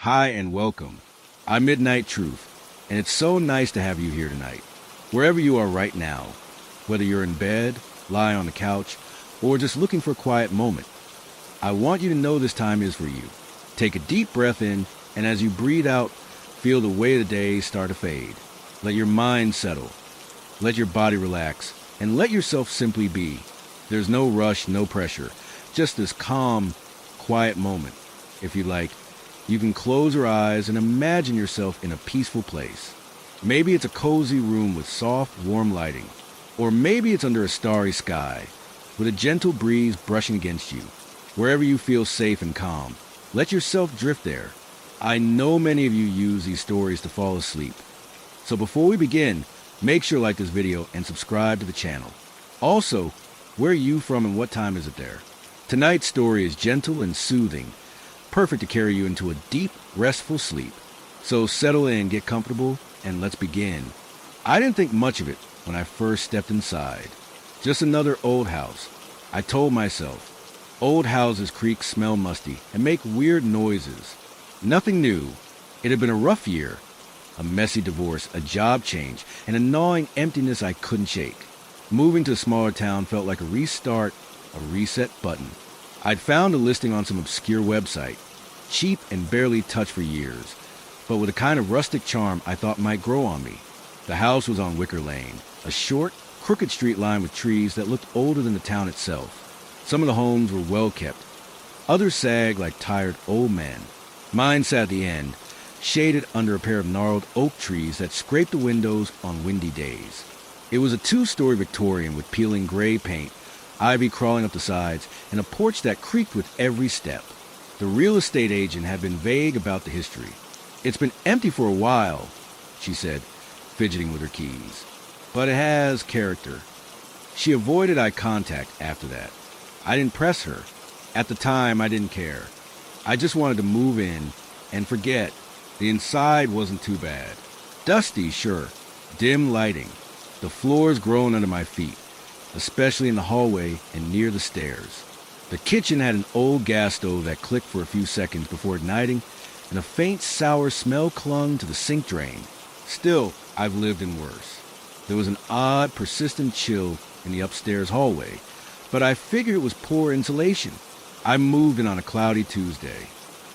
Hi and welcome. I'm Midnight Truth, and it's so nice to have you here tonight. Wherever you are right now, whether you're in bed, lie on the couch, or just looking for a quiet moment, I want you to know this time is for you. Take a deep breath in, and as you breathe out, feel the weight of the day start to fade. Let your mind settle. Let your body relax, and let yourself simply be. There's no rush, no pressure, just this calm, quiet moment. If you like, you can close your eyes and imagine yourself in a peaceful place. Maybe it's a cozy room with soft, warm lighting. Or maybe it's under a starry sky, with a gentle breeze brushing against you. Wherever you feel safe and calm, let yourself drift there. I know many of you use these stories to fall asleep. So before we begin, make sure to like this video and subscribe to the channel. Also, where are you from and what time is it there? Tonight's story is gentle and soothing, perfect to carry you into a deep, restful sleep. So settle in, get comfortable, and let's begin. I didn't think much of it when I first stepped inside. Just another old house. I told myself, old houses creak, smell musty, and make weird noises. Nothing new. It had been a rough year. A messy divorce, a job change, and a gnawing emptiness I couldn't shake. Moving to a smaller town felt like a restart, a reset button. I'd found a listing on some obscure website, cheap and barely touched for years, but with a kind of rustic charm I thought might grow on me. The house was on Wicker Lane, a short, crooked street lined with trees that looked older than the town itself. Some of the homes were well kept. Others sagged like tired old men. Mine sat at the end, shaded under a pair of gnarled oak trees that scraped the windows on windy days. It was a two-story Victorian with peeling gray paint, ivy crawling up the sides, and a porch that creaked with every step. The real estate agent had been vague about the history. "It's been empty for a while," she said, fidgeting with her keys. "But it has character." She avoided eye contact after that. I didn't press her. At the time, I didn't care. I just wanted to move in and forget. The inside wasn't too bad. Dusty, sure. Dim lighting. The floors groaned under my feet, especially in the hallway and near the stairs. The kitchen had an old gas stove that clicked for a few seconds before igniting, and a faint sour smell clung to the sink drain. Still, I've lived in worse. There was an odd, persistent chill in the upstairs hallway, but I figured it was poor insulation. I moved in on a cloudy Tuesday.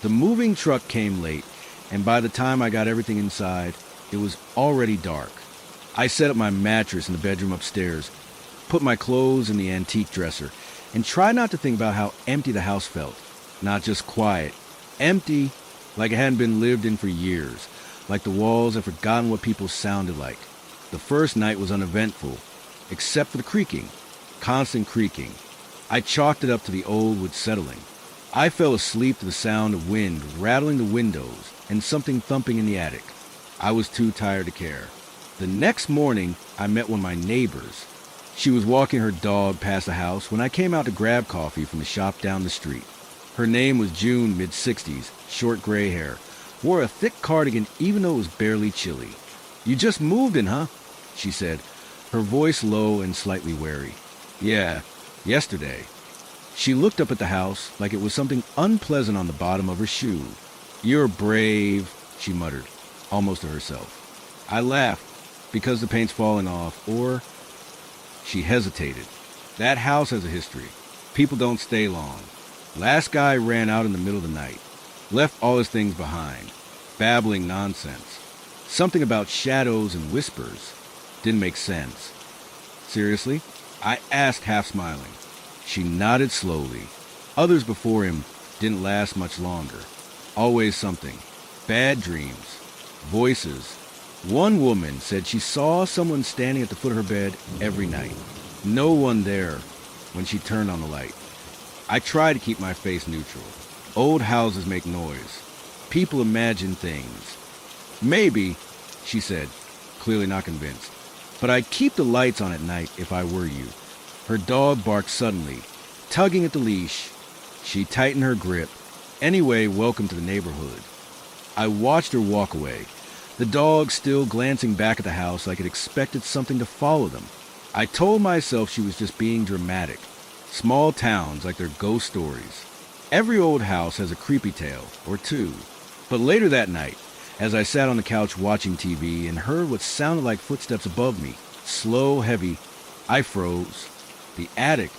The moving truck came late, and by the time I got everything inside, it was already dark. I set up my mattress in the bedroom upstairs, put my clothes in the antique dresser, and tried not to think about how empty the house felt. Not just quiet. Empty, like it hadn't been lived in for years, like the walls had forgotten what people sounded like. The first night was uneventful, except for the creaking. Constant creaking. I chalked it up to the old wood settling. I fell asleep to the sound of wind rattling the windows and something thumping in the attic. I was too tired to care. The next morning, I met one of my neighbors. She was walking her dog past the house when I came out to grab coffee from the shop down the street. Her name was June, mid-60s, short gray hair, wore a thick cardigan even though it was barely chilly. "You just moved in, huh?" she said, her voice low and slightly wary. "Yeah, yesterday." She looked up at the house like it was something unpleasant on the bottom of her shoe. "You're brave," she muttered, almost to herself. I laughed, because the paint's falling off, or... She hesitated. "That house has a history. People don't stay long. Last guy ran out in the middle of the night. Left all his things behind. Babbling nonsense. Something about shadows and whispers. Didn't make sense." "Seriously?" I asked, half smiling. She nodded slowly. Others before him didn't last much longer. Always something. Bad dreams. Voices. One woman said she saw someone standing at the foot of her bed every night. No one there when she turned on the light. I tried to keep my face neutral. Old houses make noise. People imagine things. "Maybe," she said, clearly not convinced. "But I'd keep the lights on at night if I were you." Her dog barked suddenly, tugging at the leash. She tightened her grip. "Anyway, welcome to the neighborhood." I watched her walk away, the dog still glancing back at the house like it expected something to follow them. I told myself she was just being dramatic. Small towns like their ghost stories. Every old house has a creepy tale, or two. But later that night, as I sat on the couch watching TV and heard what sounded like footsteps above me, slow, heavy, I froze. The attic.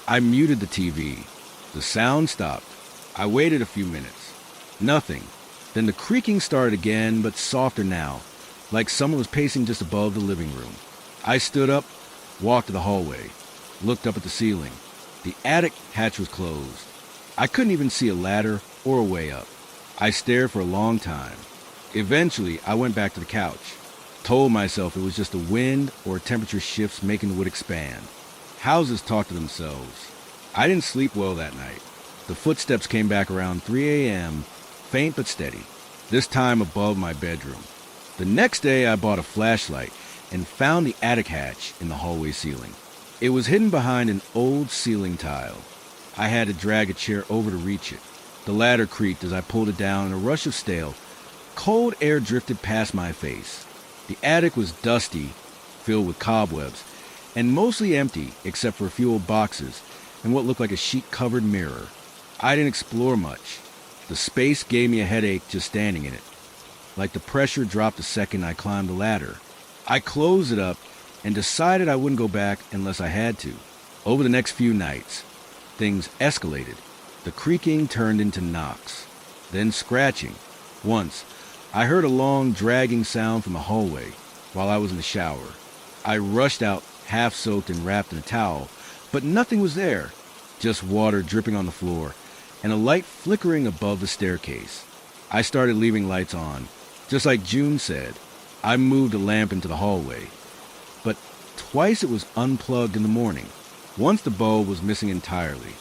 I muted the TV. The sound stopped. I waited a few minutes. Nothing. Then the creaking started again, but softer now, like someone was pacing just above the living room. I stood up, walked to the hallway, looked up at the ceiling. The attic hatch was closed. I couldn't even see a ladder or a way up. I stared for a long time. Eventually, I went back to the couch, told myself it was just the wind or temperature shifts making the wood expand. Houses talk to themselves. I didn't sleep well that night. The footsteps came back around 3 a.m., faint but steady, this time above my bedroom. The next day, I bought a flashlight and found the attic hatch in the hallway ceiling. It was hidden behind an old ceiling tile. I had to drag a chair over to reach it. The ladder creaked as I pulled it down, and a rush of stale, cold air drifted past my face. The attic was dusty, filled with cobwebs, and mostly empty except for a few old boxes and what looked like a sheet-covered mirror. I didn't explore much. The space gave me a headache just standing in it. Like the pressure dropped the second I climbed the ladder. I closed it up and decided I wouldn't go back unless I had to. Over the next few nights, things escalated. The creaking turned into knocks, then scratching. Once, I heard a long, dragging sound from the hallway while I was in the shower. I rushed out, half-soaked and wrapped in a towel, but nothing was there, just water dripping on the floor and a light flickering above the staircase. I started leaving lights on, just like June said. I moved a lamp into the hallway, but twice it was unplugged in the morning. Once the bulb was missing entirely.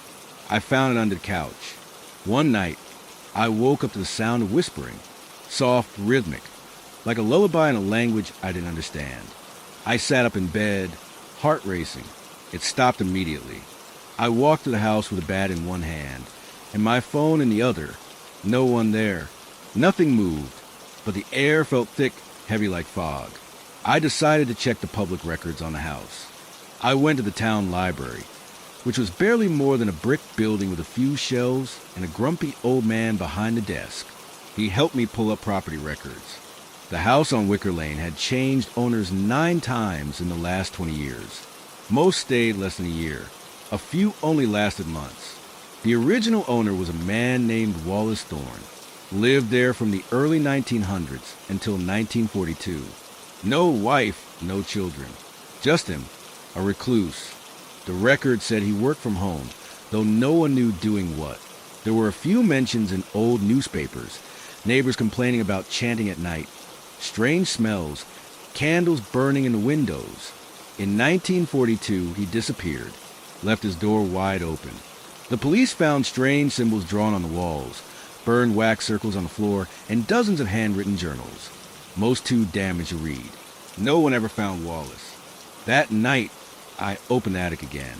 I found it under the couch. One night, I woke up to the sound of whispering, soft, rhythmic, like a lullaby in a language I didn't understand. I sat up in bed, heart racing. It stopped immediately. I walked to the house with a bat in one hand and my phone in the other. No one there. Nothing moved, but the air felt thick, heavy like fog. I decided to check the public records on the house. I went to the town library, which was barely more than a brick building with a few shelves and a grumpy old man behind the desk. He helped me pull up property records. The house on Wicker Lane had changed owners 9 times in the last 20 years. Most stayed less than a year. A few only lasted months. The original owner was a man named Wallace Thorne. Lived there from the early 1900s until 1942. No wife, no children. Just him, a recluse. The record said he worked from home, though no one knew doing what. There were a few mentions in old newspapers, neighbors complaining about chanting at night, strange smells, candles burning in the windows. In 1942, he disappeared, left his door wide open. The police found strange symbols drawn on the walls, burned wax circles on the floor, and dozens of handwritten journals, most too damaged to read. No one ever found Wallace. That night, I opened the attic again.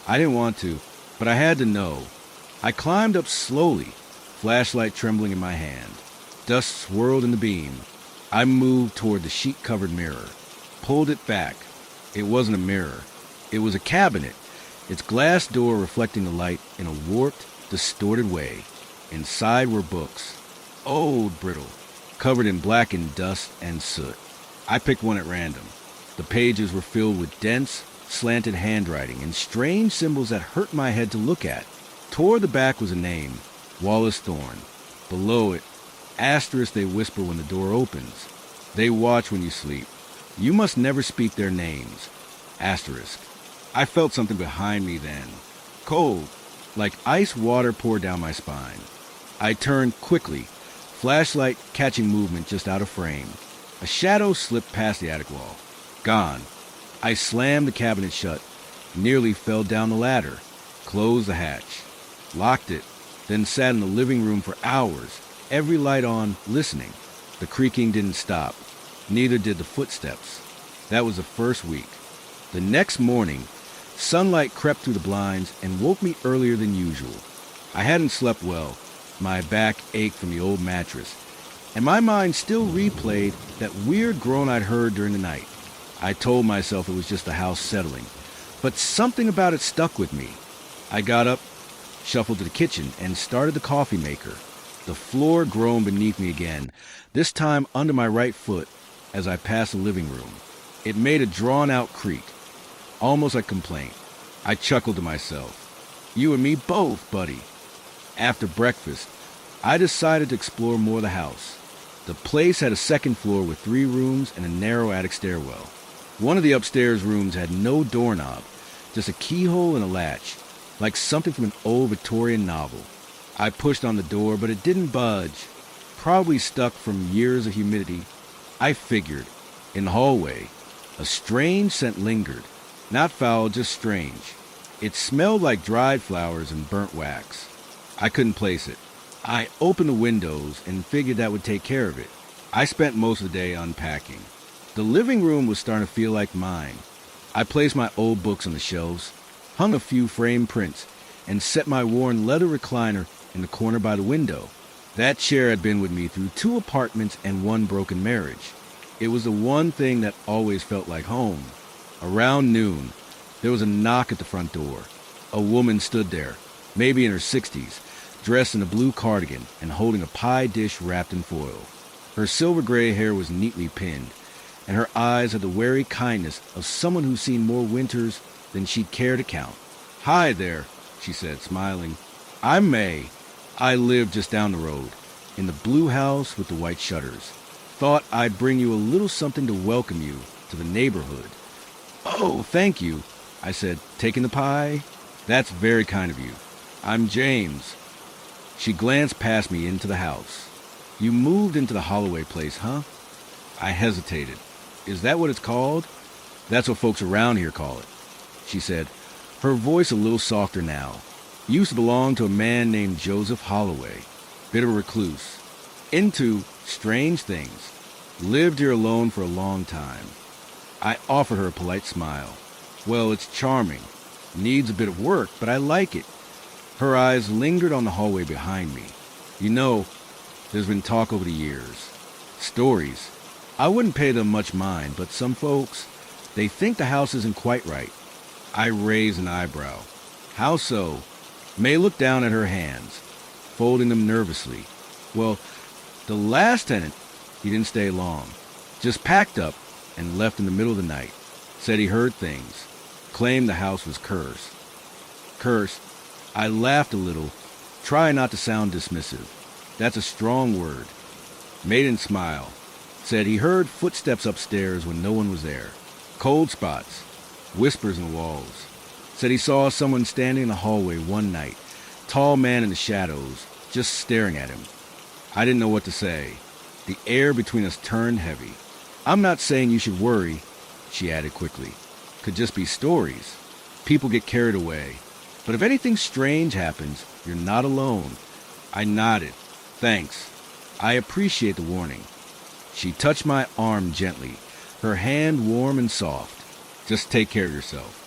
I didn't want to, but I had to know. I climbed up slowly, flashlight trembling in my hand. Dust swirled in the beam. I moved toward the sheet-covered mirror, pulled it back. It wasn't a mirror. It was a cabinet, its glass door reflecting the light in a warped, distorted way. Inside were books, old, brittle, covered in blackened dust and soot. I picked one at random. The pages were filled with dense, slanted handwriting and strange symbols that hurt my head to look at. Toward the back was a name, Wallace Thorne. Below it, asterisk they whisper when the door opens. They watch when you sleep. You must never speak their names. Asterisk. I felt something behind me then. Cold, like ice water poured down my spine. I turned quickly, flashlight catching movement just out of frame. A shadow slipped past the attic wall. Gone. I slammed the cabinet shut, nearly fell down the ladder, closed the hatch, locked it, then sat in the living room for hours, every light on, listening. The creaking didn't stop. Neither did the footsteps. That was the first week. The next morning, sunlight crept through the blinds and woke me earlier than usual. I hadn't slept well. My back ached from the old mattress, and my mind still replayed that weird groan I'd heard during the night. I told myself it was just the house settling, but something about it stuck with me. I got up, shuffled to the kitchen, and started the coffee maker. The floor groaned beneath me again, this time under my right foot as I passed the living room. It made a drawn-out creak, almost like complaint. I chuckled to myself. You and me both, buddy. After breakfast, I decided to explore more of the house. The place had a second floor with 3 rooms and a narrow attic stairwell. One of the upstairs rooms had no doorknob, just a keyhole and a latch, like something from an old Victorian novel. I pushed on the door, but it didn't budge, probably stuck from years of humidity. I figured. In the hallway, a strange scent lingered. Not foul, just strange. It smelled like dried flowers and burnt wax. I couldn't place it. I opened the windows and figured that would take care of it. I spent most of the day unpacking. The living room was starting to feel like mine. I placed my old books on the shelves, hung a few framed prints, and set my worn leather recliner in the corner by the window. That chair had been with me through 2 apartments and 1 broken marriage. It was the one thing that always felt like home. Around noon, there was a knock at the front door. A woman stood there, maybe in her 60s, dressed in a blue cardigan and holding a pie dish wrapped in foil. Her silver-gray hair was neatly pinned, and her eyes had the wary kindness of someone who's seen more winters than she'd care to count. "Hi there," she said, smiling. "I'm May. I live just down the road, in the blue house with the white shutters. Thought I'd bring you a little something to welcome you to the neighborhood." "Oh, thank you," I said, taking the pie. "That's very kind of you. I'm James." She glanced past me into the house. "You moved into the Holloway place, huh?" I hesitated. "Is that what it's called?" "That's what folks around here call it," she said, her voice a little softer now. "Used to belong to a man named Joseph Holloway. Bit of a recluse. Into strange things. Lived here alone for a long time." I offered her a polite smile. "Well, it's charming. Needs a bit of work, but I like it." Her eyes lingered on the hallway behind me. "You know, there's been talk over the years. Stories. I wouldn't pay them much mind, but some folks, they think the house isn't quite right." I raised an eyebrow. "How so?" May looked down at her hands, folding them nervously. "Well, the last tenant, he didn't stay long. Just packed up and left in the middle of the night. Said he heard things. Claimed the house was cursed." "Cursed?" I laughed a little, trying not to sound dismissive. "That's a strong word." May didn't smile. Said he heard footsteps upstairs when no one was there. Cold spots. Whispers in the walls. Said he saw someone standing in the hallway one night. Tall man in the shadows, just staring at him. I didn't know what to say. The air between us turned heavy. "I'm not saying you should worry," she added quickly. "Could just be stories. People get carried away. But if anything strange happens, you're not alone." I nodded. "Thanks. I appreciate the warning." She touched my arm gently, her hand warm and soft. "Just take care of yourself.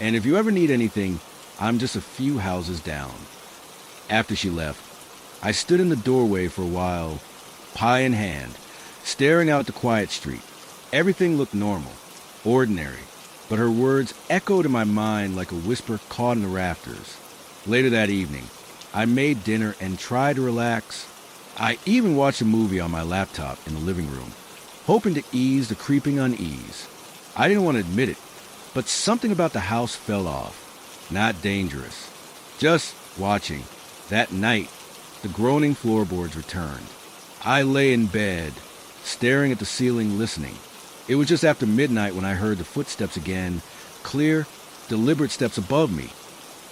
And if you ever need anything, I'm just a few houses down." After she left, I stood in the doorway for a while, pie in hand, staring out at the quiet street. Everything looked normal, ordinary, but her words echoed in my mind like a whisper caught in the rafters. Later that evening, I made dinner and tried to relax. I even watched a movie on my laptop in the living room, hoping to ease the creeping unease. I didn't want to admit it, but something about the house fell off. Not dangerous. Just watching. That night, the groaning floorboards returned. I lay in bed, staring at the ceiling, listening. It was just after midnight when I heard the footsteps again, clear, deliberate steps above me,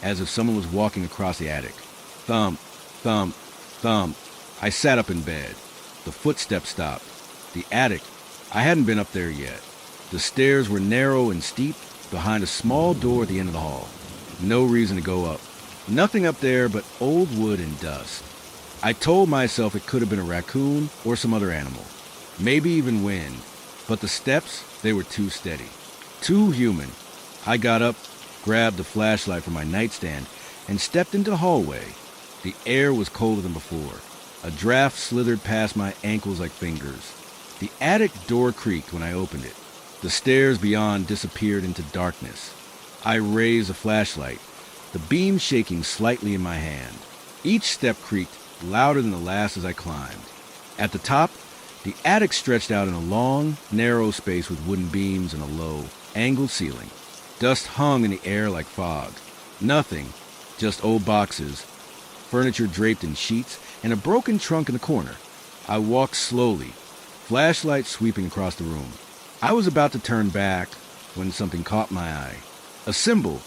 as if someone was walking across the attic. Thump, thump, thump. I sat up in bed. The footsteps stopped. The attic, I hadn't been up there yet. The stairs were narrow and steep, behind a small door at the end of the hall. No reason to go up. Nothing up there but old wood and dust. I told myself it could have been a raccoon or some other animal. Maybe even wind. But the steps, they were too steady. Too human. I got up, grabbed the flashlight from my nightstand, and stepped into the hallway. The air was colder than before. A draft slithered past my ankles like fingers. The attic door creaked when I opened it. The stairs beyond disappeared into darkness. I raised the flashlight, the beam shaking slightly in my hand. Each step creaked louder than the last as I climbed. At the top, the attic stretched out in a long, narrow space with wooden beams and a low, angled ceiling. Dust hung in the air like fog. Nothing, just old boxes, furniture draped in sheets, and a broken trunk in the corner. I walked slowly, flashlight sweeping across the room. I was about to turn back when something caught my eye. A symbol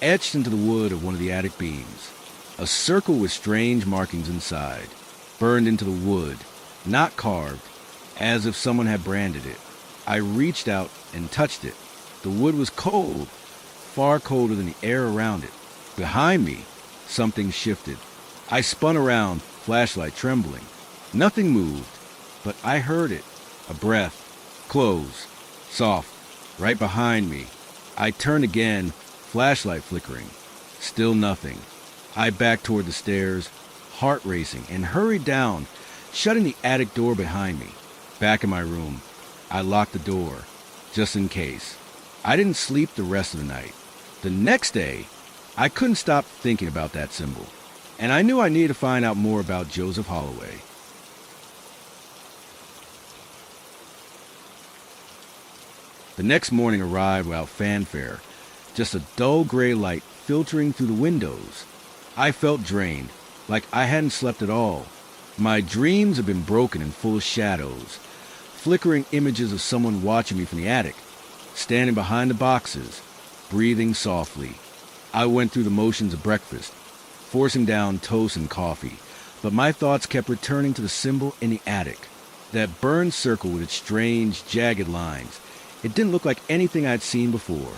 etched into the wood of one of the attic beams. A circle with strange markings inside, burned into the wood, not carved, as if someone had branded it. I reached out and touched it. The wood was cold, far colder than the air around it. Behind me, something shifted. I spun around, flashlight trembling. Nothing moved, but I heard it. A breath, close, soft, right behind me. I turned again, flashlight flickering. Still nothing. I backed toward the stairs, heart racing, and hurried down, shutting the attic door behind me. Back in my room, I locked the door, just in case. I didn't sleep the rest of the night. The next day, I couldn't stop thinking about that symbol, and I knew I needed to find out more about Joseph Holloway. The next morning arrived without fanfare, just a dull gray light filtering through the windows. I felt drained, like I hadn't slept at all. My dreams had been broken and full of shadows, flickering images of someone watching me from the attic, standing behind the boxes, breathing softly. I went through the motions of breakfast, forcing down toast and coffee, but my thoughts kept returning to the symbol in the attic, that burned circle with its strange, jagged lines. It didn't look like anything I'd seen before,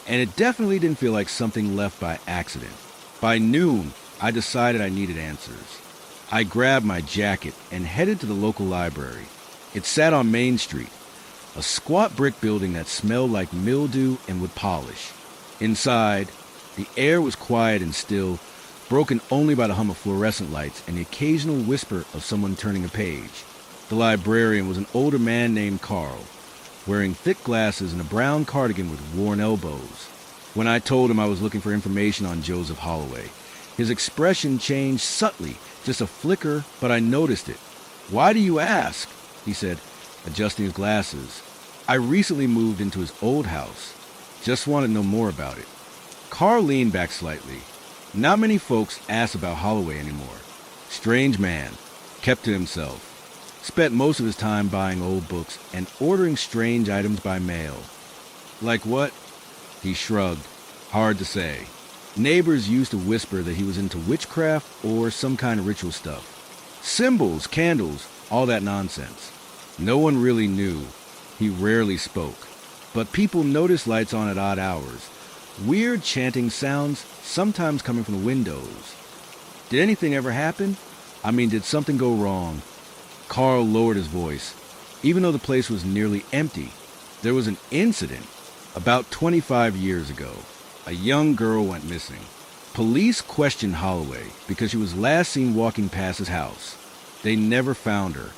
and it definitely didn't feel like something left by accident. By noon, I decided I needed answers. I grabbed my jacket and headed to the local library. It sat on Main Street, a squat brick building that smelled like mildew and wood polish. Inside, the air was quiet and still, broken only by the hum of fluorescent lights and the occasional whisper of someone turning a page. The librarian was an older man named Carl, wearing thick glasses and a brown cardigan with worn elbows. When I told him I was looking for information on Joseph Holloway, his expression changed subtly, just a flicker, but I noticed it. "Why do you ask?" he said, adjusting his glasses. "I recently moved into his old house. Just want to know more about it." Carl leaned back slightly. Not many folks asked about Holloway anymore. Strange man, kept to himself. Spent most of his time buying old books and ordering strange items by mail. Like what? He shrugged. Hard to say. Neighbors used to whisper that he was into witchcraft or some kind of ritual stuff. Symbols, candles, all that nonsense. No one really knew. He rarely spoke. But people noticed lights on at odd hours. Weird chanting sounds, sometimes coming from the windows. Did anything ever happen? Did something go wrong? Carl lowered his voice. Even though the place was nearly empty, there was an incident. About 25 years ago, a young girl went missing. Police questioned Holloway because she was last seen walking past his house. They never found her.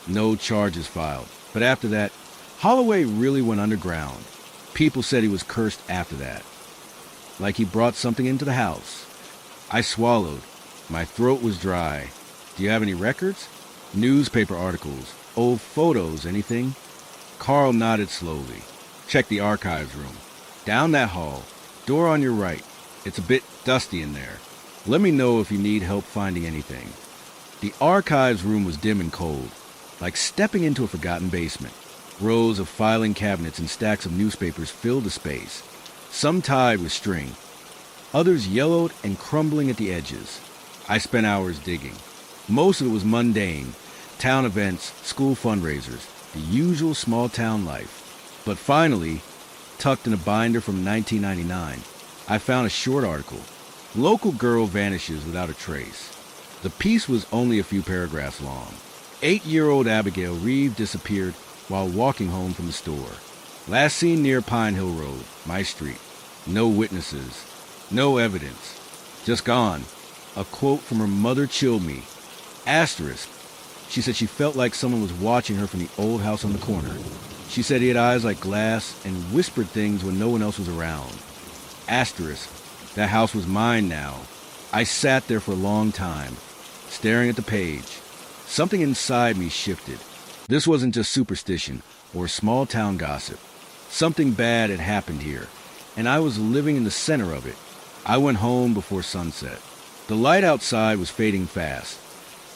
No charges filed. But after that, Holloway really went underground. People said he was cursed after that. Like he brought something into the house. I swallowed. My throat was dry. Do you have any records? Newspaper articles, old photos, anything? Carl nodded slowly. Check the archives room. Down that hall. Door on your right. It's a bit dusty in there. Let me know if you need help finding anything. The archives room was dim and cold, like stepping into a forgotten basement. Rows of filing cabinets and stacks of newspapers filled the space, some tied with string, others yellowed and crumbling at the edges. I spent hours digging. Most of it was mundane, town events, school fundraisers, the usual small-town life. But finally, tucked in a binder from 1999, I found a short article. Local girl vanishes without a trace. The piece was only a few paragraphs long. 8-year-old Abigail Reeve disappeared while walking home from the store. Last seen near Pine Hill Road, my street. No witnesses. No evidence. Just gone. A quote from her mother chilled me. Asterisk. She said she felt like someone was watching her from the old house on the corner. She said he had eyes like glass and whispered things when no one else was around. Asterisk. That house was mine now. I sat there for a long time, staring at the page. Something inside me shifted. This wasn't just superstition or small-town gossip. Something bad had happened here, and I was living in the center of it. I went home before sunset. The light outside was fading fast,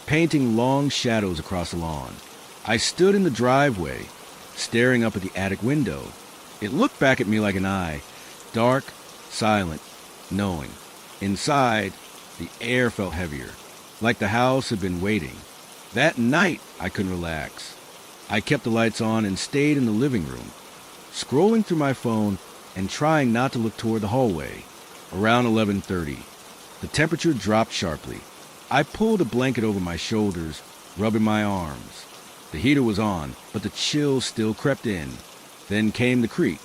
painting long shadows across the lawn. I stood in the driveway, staring up at the attic window. It looked back at me like an eye, dark, silent, knowing. Inside, the air felt heavier, like the house had been waiting. That night, I couldn't relax. I kept the lights on and stayed in the living room, scrolling through my phone and trying not to look toward the hallway. Around 11:30, the temperature dropped sharply. I pulled a blanket over my shoulders, rubbing my arms. The heater was on, but the chill still crept in. Then came the creak,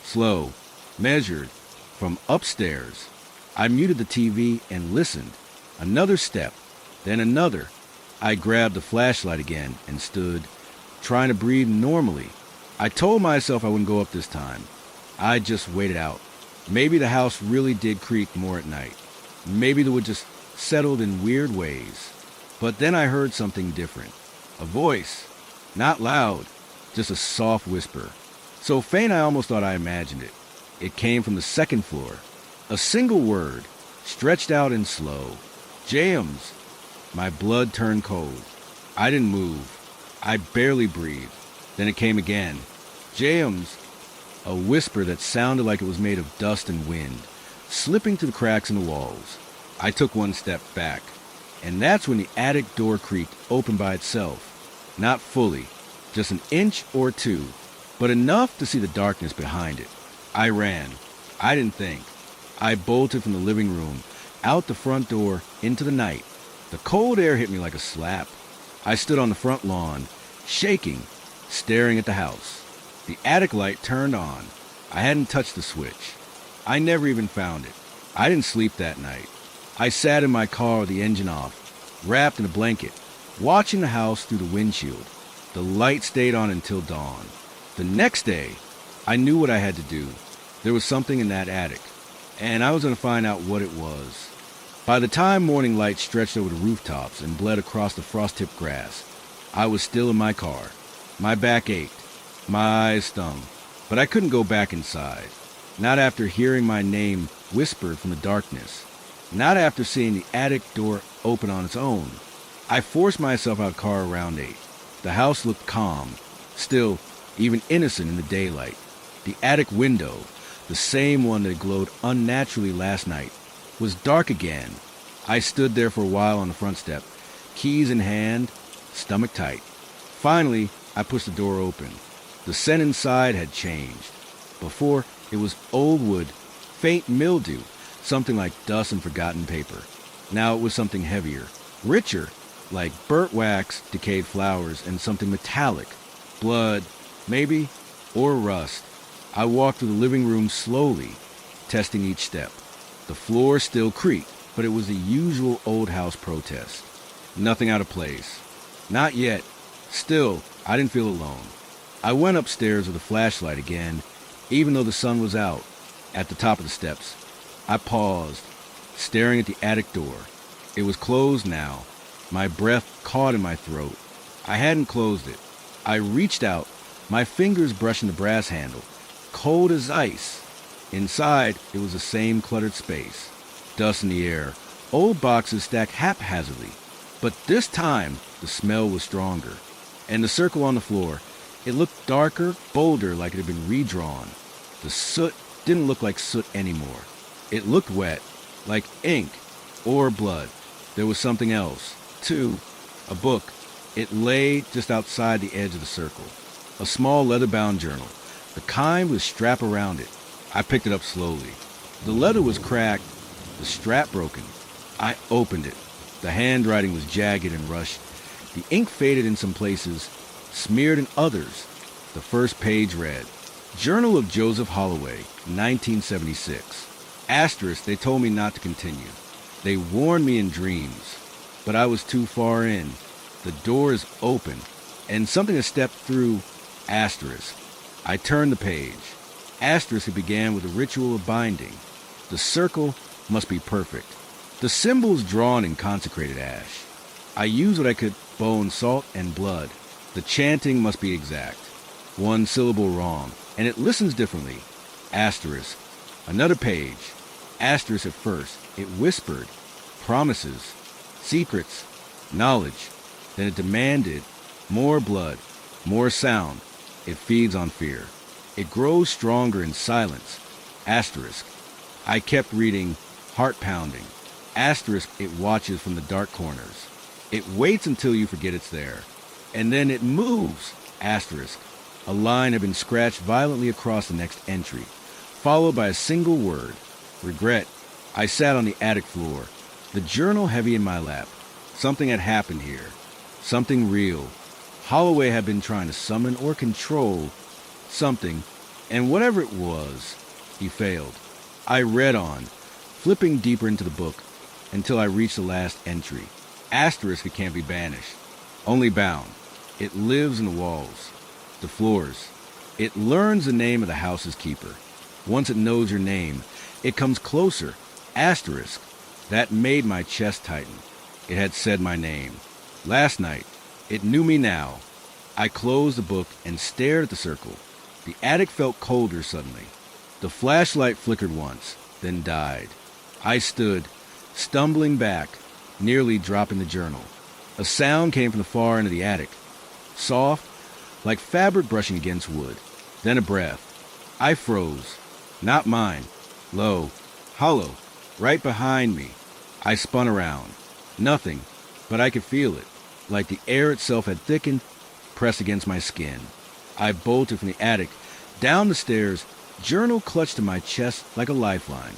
slow, measured, from upstairs. I muted the TV and listened. Another step, then another. I grabbed the flashlight again and stood, trying to breathe normally. I told myself I wouldn't go up this time. I just waited out. Maybe the house really did creak more at night. Maybe the wood just settled in weird ways. But then I heard something different. A voice. Not loud, just a soft whisper. So faint I almost thought I imagined it. It came from the second floor. A single word, stretched out and slow. James. My blood turned cold. I didn't move. I barely breathed. Then it came again. James. A whisper that sounded like it was made of dust and wind, slipping through the cracks in the walls. I took one step back, and that's when the attic door creaked open by itself. Not fully, just an inch or two, but enough to see the darkness behind it. I ran. I didn't think. I bolted from the living room, out the front door, into the night. The cold air hit me like a slap. I stood on the front lawn, shaking, staring at the house. The attic light turned on. I hadn't touched the switch. I never even found it. I didn't sleep that night. I sat in my car with the engine off, wrapped in a blanket, watching the house through the windshield. The light stayed on until dawn. The next day, I knew what I had to do. There was something in that attic, and I was going to find out what it was. By the time morning light stretched over the rooftops and bled across the frost-tipped grass, I was still in my car. My back ached. My eyes stung. But I couldn't go back inside. Not after hearing my name whispered from the darkness. Not after seeing the attic door open on its own. I forced myself out of the car around 8. The house looked calm, still, even innocent in the daylight. The attic window, the same one that glowed unnaturally last night, was dark again. I stood there for a while on the front step, keys in hand, stomach tight. Finally, I pushed the door open. The scent inside had changed. Before, it was old wood, faint mildew, something like dust and forgotten paper. Now it was something heavier, richer, like burnt wax, decayed flowers, and something metallic. Blood, maybe, or rust. I walked through the living room slowly, testing each step. The floor still creaked, but it was the usual old house protest. Nothing out of place. Not yet. Still, I didn't feel alone. I went upstairs with a flashlight again, even though the sun was out. At the top of the steps, I paused, staring at the attic door. It was closed now. My breath caught in my throat. I hadn't closed it. I reached out, my fingers brushing the brass handle, cold as ice. Inside, it was the same cluttered space. Dust in the air, old boxes stacked haphazardly. But this time, the smell was stronger. And the circle on the floor, it looked darker, bolder, like it had been redrawn. The soot didn't look like soot anymore. It looked wet, like ink or blood. There was something else, too. A book. It lay just outside the edge of the circle. A small leather-bound journal, the kind with a strap around it. I picked it up slowly. The leather was cracked, the strap broken. I opened it. The handwriting was jagged and rushed. The ink faded in some places, smeared in others. The first page read, Journal of Joseph Holloway, 1976. Asterisk, they told me not to continue. They warned me in dreams, but I was too far in. The door is open, and something has stepped through. Asterisk. I turned the page. Asterisk, it began with a ritual of binding. The circle must be perfect. The symbols drawn in consecrated ash. I used what I could: bone, salt, and blood. The chanting must be exact. One syllable wrong, and it listens differently. Asterisk. Another page. Asterisk at first. It whispered. Promises. Secrets. Knowledge. Then it demanded more blood, more sound. It feeds on fear. It grows stronger in silence. Asterisk. I kept reading. Heart pounding. Asterisk. It watches from the dark corners. It waits until you forget it's there. And then it moves. Asterisk. A line had been scratched violently across the next entry, followed by a single word. Regret. I sat on the attic floor, the journal heavy in my lap. Something had happened here. Something real. Holloway had been trying to summon or control something, and whatever it was, he failed. I read on, flipping deeper into the book, until I reached the last entry. Asterisk. It can't be banished, only bound. It lives in the walls, the floors. It learns the name of the house's keeper. Once it knows your name, it comes closer. Asterisk. That made my chest tighten. It had said my name. Last night, it knew me now. I closed the book and stared at the circle. The attic felt colder suddenly. The flashlight flickered once, then died. I stood, stumbling back, nearly dropping the journal. A sound came from the far end of the attic. Soft, like fabric brushing against wood. Then a breath. I froze. Not mine. Low. Hollow. Right behind me. I spun around. Nothing. But I could feel it. Like the air itself had thickened, pressed against my skin. I bolted from the attic, down the stairs, journal clutched to my chest like a lifeline.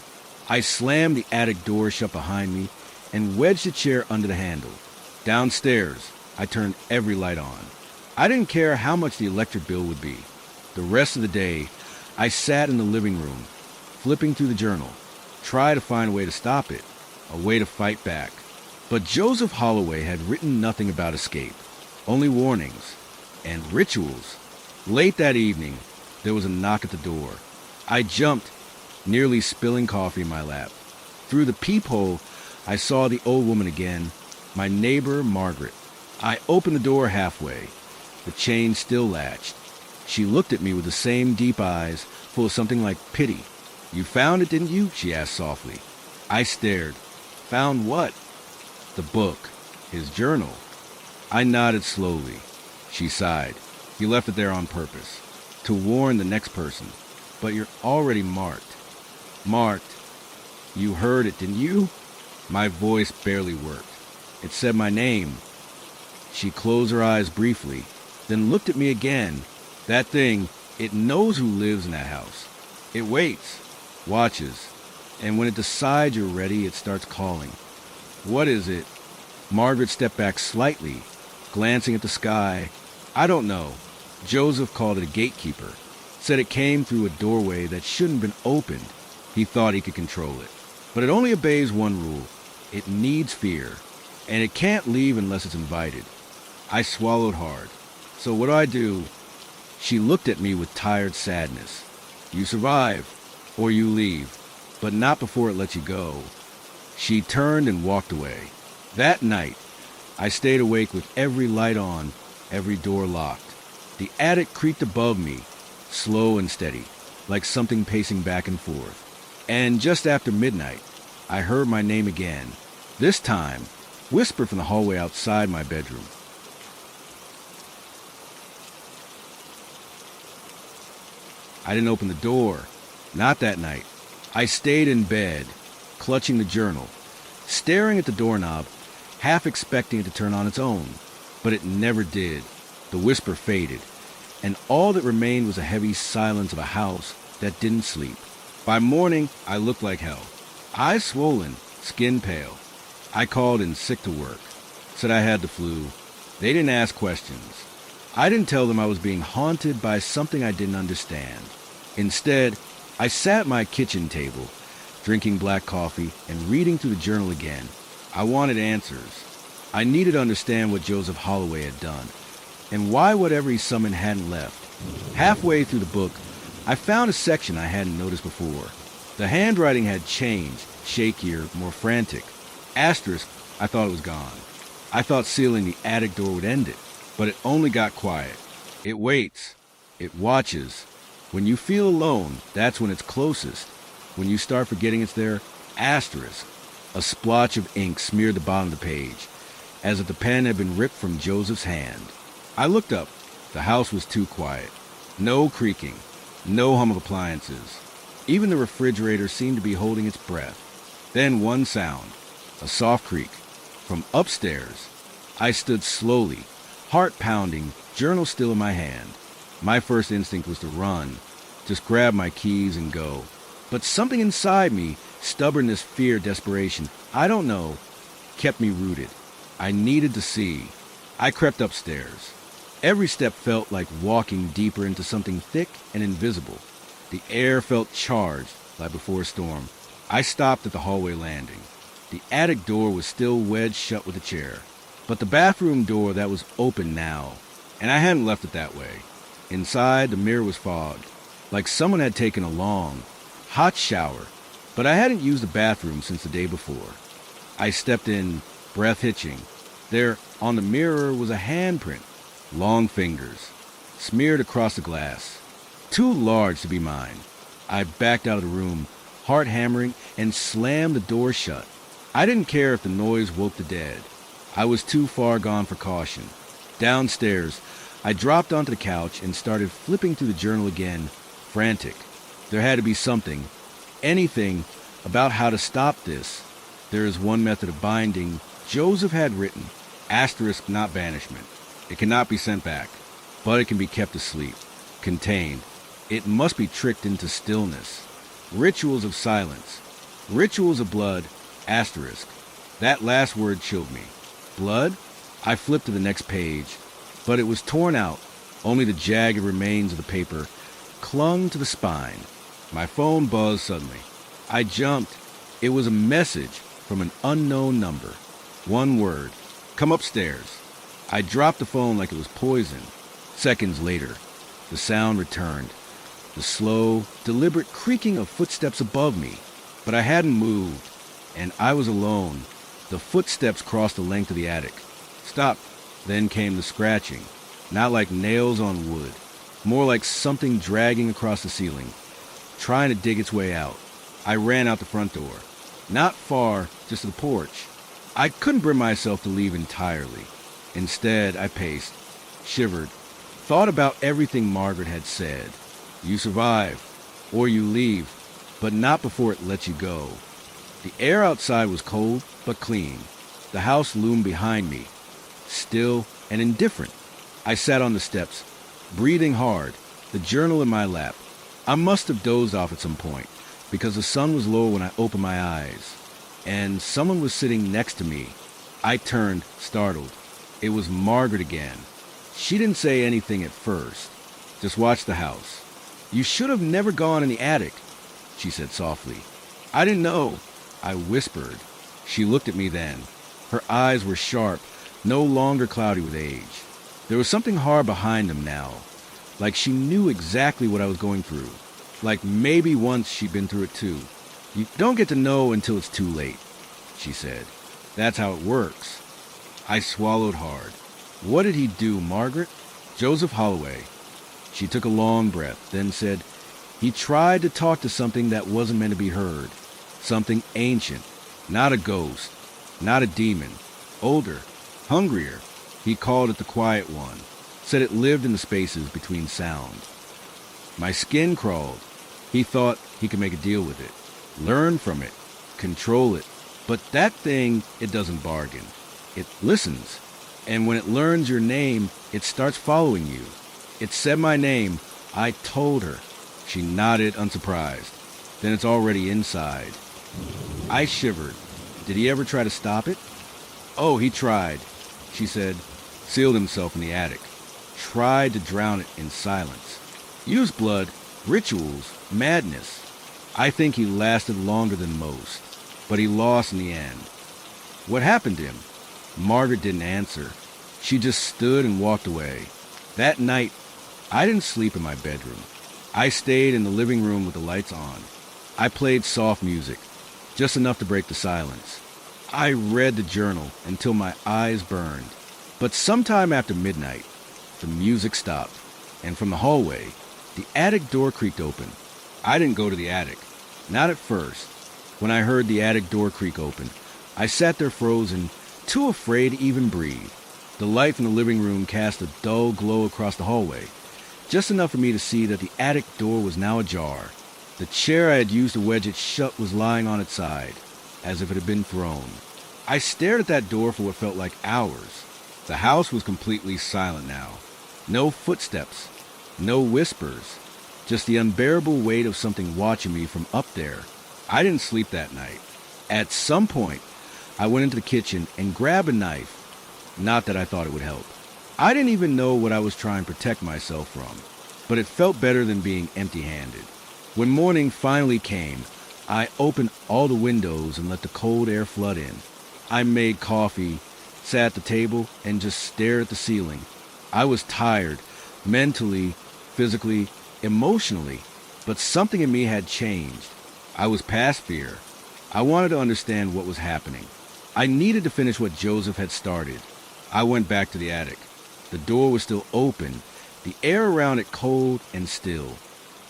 I slammed the attic door shut behind me and wedged the chair under the handle. Downstairs, I turned every light on. I didn't care how much the electric bill would be. The rest of the day, I sat in the living room, flipping through the journal, tried to find a way to stop it, a way to fight back. But Joseph Holloway had written nothing about escape, only warnings and rituals. Late that evening, there was a knock at the door. I jumped, nearly spilling coffee in my lap. Through the peephole, I saw the old woman again, my neighbor Margaret. I opened the door halfway. The chain still latched. She looked at me with the same deep eyes, full of something like pity. "You found it, didn't you?" she asked softly. I stared. Found what? The book. His journal. I nodded slowly. She sighed. "You left it there on purpose. To warn the next person. But you're already marked." "Marked? You heard it, didn't you?" My voice barely worked. It said my name. She closed her eyes briefly, then looked at me again. That thing, it knows who lives in that house. It waits, watches, and when it decides you're ready, it starts calling. "What is it?" Margaret stepped back slightly, glancing at the sky. "I don't know. Joseph called it a gatekeeper. Said it came through a doorway that shouldn't have been opened. He thought he could control it. But it only obeys one rule. It needs fear, and it can't leave unless it's invited." I swallowed hard. "So what do I do?" She looked at me with tired sadness. "You survive, or you leave, but not before it lets you go." She turned and walked away. That night, I stayed awake with every light on, every door locked. The attic creaked above me, slow and steady, like something pacing back and forth. And just after midnight, I heard my name again, this time whispered from the hallway outside my bedroom. I didn't open the door. Not that night. I stayed in bed, clutching the journal, staring at the doorknob, half expecting it to turn on its own. But it never did. The whisper faded, and all that remained was a heavy silence of a house that didn't sleep. By morning, I looked like hell. Eyes swollen, skin pale. I called in sick to work. Said I had the flu. They didn't ask questions. I didn't tell them I was being haunted by something I didn't understand. Instead, I sat at my kitchen table, drinking black coffee and reading through the journal again. I wanted answers. I needed to understand what Joseph Holloway had done, and why whatever he summoned hadn't left. Halfway through the book, I found a section I hadn't noticed before. The handwriting had changed, shakier, more frantic. Asterisk, I thought it was gone. I thought sealing the attic door would end it, but it only got quiet. It waits. It watches. When you feel alone, that's when it's closest. When you start forgetting it's there, asterisk. A splotch of ink smeared the bottom of the page, as if the pen had been ripped from Joseph's hand. I looked up. The house was too quiet. No creaking. No hum of appliances. Even the refrigerator seemed to be holding its breath. Then one sound. A soft creak. From upstairs. I stood slowly, heart pounding, journal still in my hand. My first instinct was to run, just grab my keys and go. But something inside me, stubbornness, fear, desperation, I don't know, kept me rooted. I needed to see. I crept upstairs. Every step felt like walking deeper into something thick and invisible. The air felt charged, like before a storm. I stopped at the hallway landing. The attic door was still wedged shut with a chair, but the bathroom door that was open now, and I hadn't left it that way. Inside, the mirror was fogged, like someone had taken a long, hot shower, but I hadn't used the bathroom since the day before. I stepped in, breath hitching. There, on the mirror, was a handprint, long fingers, smeared across the glass, too large to be mine. I backed out of the room, heart hammering, and slammed the door shut. I didn't care if the noise woke the dead. I was too far gone for caution. Downstairs, I dropped onto the couch and started flipping through the journal again, frantic. There had to be something, anything, about how to stop this. There is one method of binding. Joseph had written, asterisk not banishment. It cannot be sent back, but it can be kept asleep, contained. It must be tricked into stillness. Rituals of silence. Rituals of blood, asterisk. That last word chilled me. Blood? I flipped to the next page, but it was torn out. Only the jagged remains of the paper clung to the spine. My phone buzzed suddenly. I jumped. It was a message from an unknown number. One word. Come upstairs. I dropped the phone like it was poison. Seconds later, the sound returned. The slow, deliberate creaking of footsteps above me. But I hadn't moved, and I was alone. The footsteps crossed the length of the attic. Stop. Then came the scratching. Not like nails on wood. More like something dragging across the ceiling, trying to dig its way out. I ran out the front door. Not far, just to the porch. I couldn't bring myself to leave entirely. Instead, I paced, shivered, thought about everything Margaret had said. You survive, or you leave, but not before it lets you go. The air outside was cold, but clean. The house loomed behind me, still and indifferent. I sat on the steps, breathing hard, the journal in my lap. I must have dozed off at some point, because the sun was low when I opened my eyes, and someone was sitting next to me. I turned, startled. It was Margaret again. She didn't say anything at first, just watched the house. You should have never gone in the attic, she said softly. I didn't know, I whispered. She looked at me then. Her eyes were sharp, no longer cloudy with age. There was something hard behind them now, like she knew exactly what I was going through, like maybe once she'd been through it too. You don't get to know until it's too late, she said. That's how it works. I swallowed hard. What did he do, Margaret? Joseph Holloway. She took a long breath, then said, he tried to talk to something that wasn't meant to be heard. Something ancient, not a ghost, not a demon. Older, hungrier. He called it the Quiet One, said it lived in the spaces between sound. My skin crawled. He thought he could make a deal with it, learn from it, control it. But that thing, it doesn't bargain. It listens, and when it learns your name, it starts following you. It said my name. I told her. She nodded, unsurprised. Then it's already inside. I shivered. Did he ever try to stop it? Oh, he tried, she said. Sealed himself in the attic. Tried to drown it in silence. Used blood, rituals, madness. I think he lasted longer than most, but he lost in the end. What happened to him? Margaret didn't answer. She just stood and walked away. That night, I didn't sleep in my bedroom. I stayed in the living room with the lights on. I played soft music, just enough to break the silence. I read the journal until my eyes burned. But sometime after midnight, the music stopped, and from the hallway, the attic door creaked open. I didn't go to the attic, not at first. When I heard the attic door creak open, I sat there frozen, too afraid to even breathe. The light from the living room cast a dull glow across the hallway, just enough for me to see that the attic door was now ajar. The chair I had used to wedge it shut was lying on its side, as if it had been thrown. I stared at that door for what felt like hours. The house was completely silent now. No footsteps, no whispers, just the unbearable weight of something watching me from up there. I didn't sleep that night. At some point, I went into the kitchen and grabbed a knife. Not that I thought it would help. I didn't even know what I was trying to protect myself from, but it felt better than being empty-handed. When morning finally came, I opened all the windows and let the cold air flood in. I made coffee, sat at the table, and just stared at the ceiling. I was tired, mentally, physically, emotionally, but something in me had changed. I was past fear. I wanted to understand what was happening. I needed to finish what Joseph had started. I went back to the attic. The door was still open, the air around it cold and still.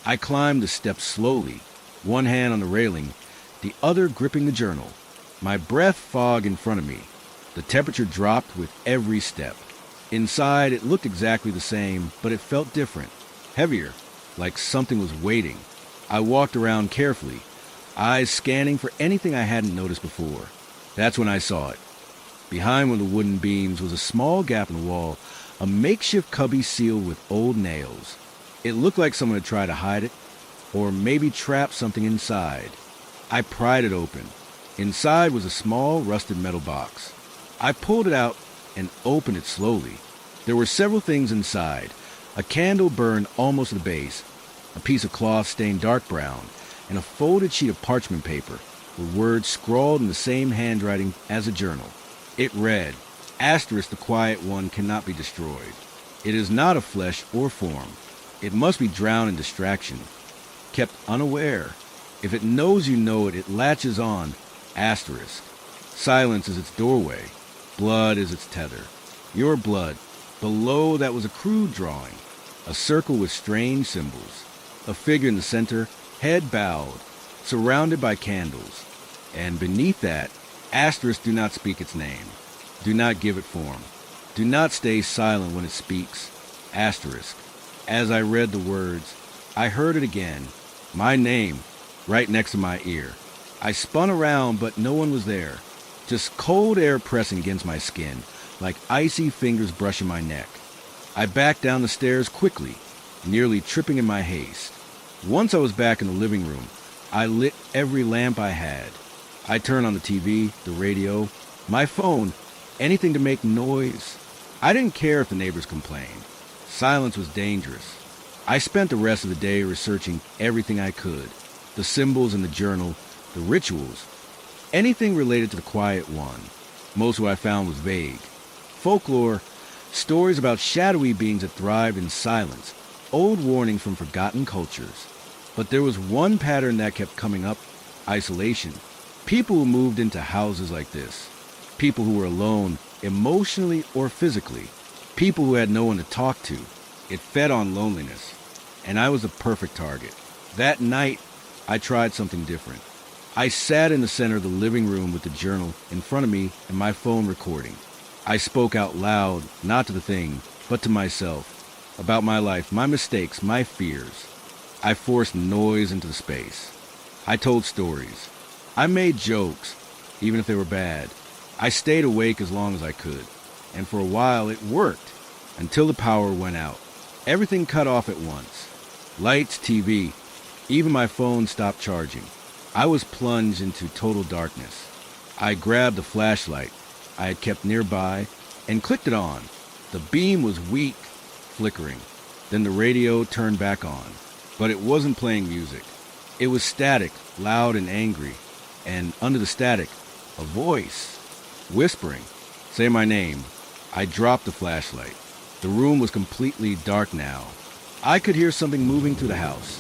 I climbed the steps slowly, one hand on the railing, the other gripping the journal. My breath fogged in front of me. The temperature dropped with every step. Inside, it looked exactly the same, but it felt different, heavier, like something was waiting. I walked around carefully, eyes scanning for anything I hadn't noticed before. That's when I saw it. Behind one of the wooden beams was a small gap in the wall, a makeshift cubby sealed with old nails. It looked like someone had tried to hide it, or maybe trap something inside. I pried it open. Inside was a small, rusted metal box. I pulled it out and opened it slowly. There were several things inside. A candle burned almost to the base, a piece of cloth stained dark brown, and a folded sheet of parchment paper with words scrawled in the same handwriting as a journal. It read, "Asterisk, the quiet one cannot be destroyed. It is not of flesh or form. It must be drowned in distraction, kept unaware. If it knows you know it, it latches on. Asterisk. Silence is its doorway. Blood is its tether. Your blood." Below that was a crude drawing, a circle with strange symbols, a figure in the center, head bowed, surrounded by candles. And beneath that, asterisk, do not speak its name. Do not give it form. Do not stay silent when it speaks. Asterisk. As I read the words, I heard it again, my name, right next to my ear. I spun around, but no one was there. Just cold air pressing against my skin, like icy fingers brushing my neck. I backed down the stairs quickly, nearly tripping in my haste. Once I was back in the living room, I lit every lamp I had. I turned on the TV, the radio, my phone, anything to make noise. I didn't care if the neighbors complained. Silence was dangerous. I spent the rest of the day researching everything I could, the symbols in the journal, the rituals, anything related to the quiet one. Most of what I found was vague. Folklore, stories about shadowy beings that thrived in silence, old warnings from forgotten cultures. But there was one pattern that kept coming up: isolation. People who moved into houses like this. People who were alone, emotionally or physically. People who had no one to talk to. It fed on loneliness. And I was the perfect target. That night, I tried something different. I sat in the center of the living room with the journal in front of me and my phone recording. I spoke out loud, not to the thing, but to myself, about my life, my mistakes, my fears. I forced noise into the space. I told stories. I made jokes, even if they were bad. I stayed awake as long as I could, and for a while it worked, until the power went out. Everything cut off at once. Lights, TV, even my phone stopped charging. I was plunged into total darkness. I grabbed the flashlight I had kept nearby and clicked it on. The beam was weak, flickering. Then the radio turned back on, but it wasn't playing music. It was static, loud and angry, and under the static, a voice, whispering, "Say my name." I dropped the flashlight. The room was completely dark now. I could hear something moving through the house.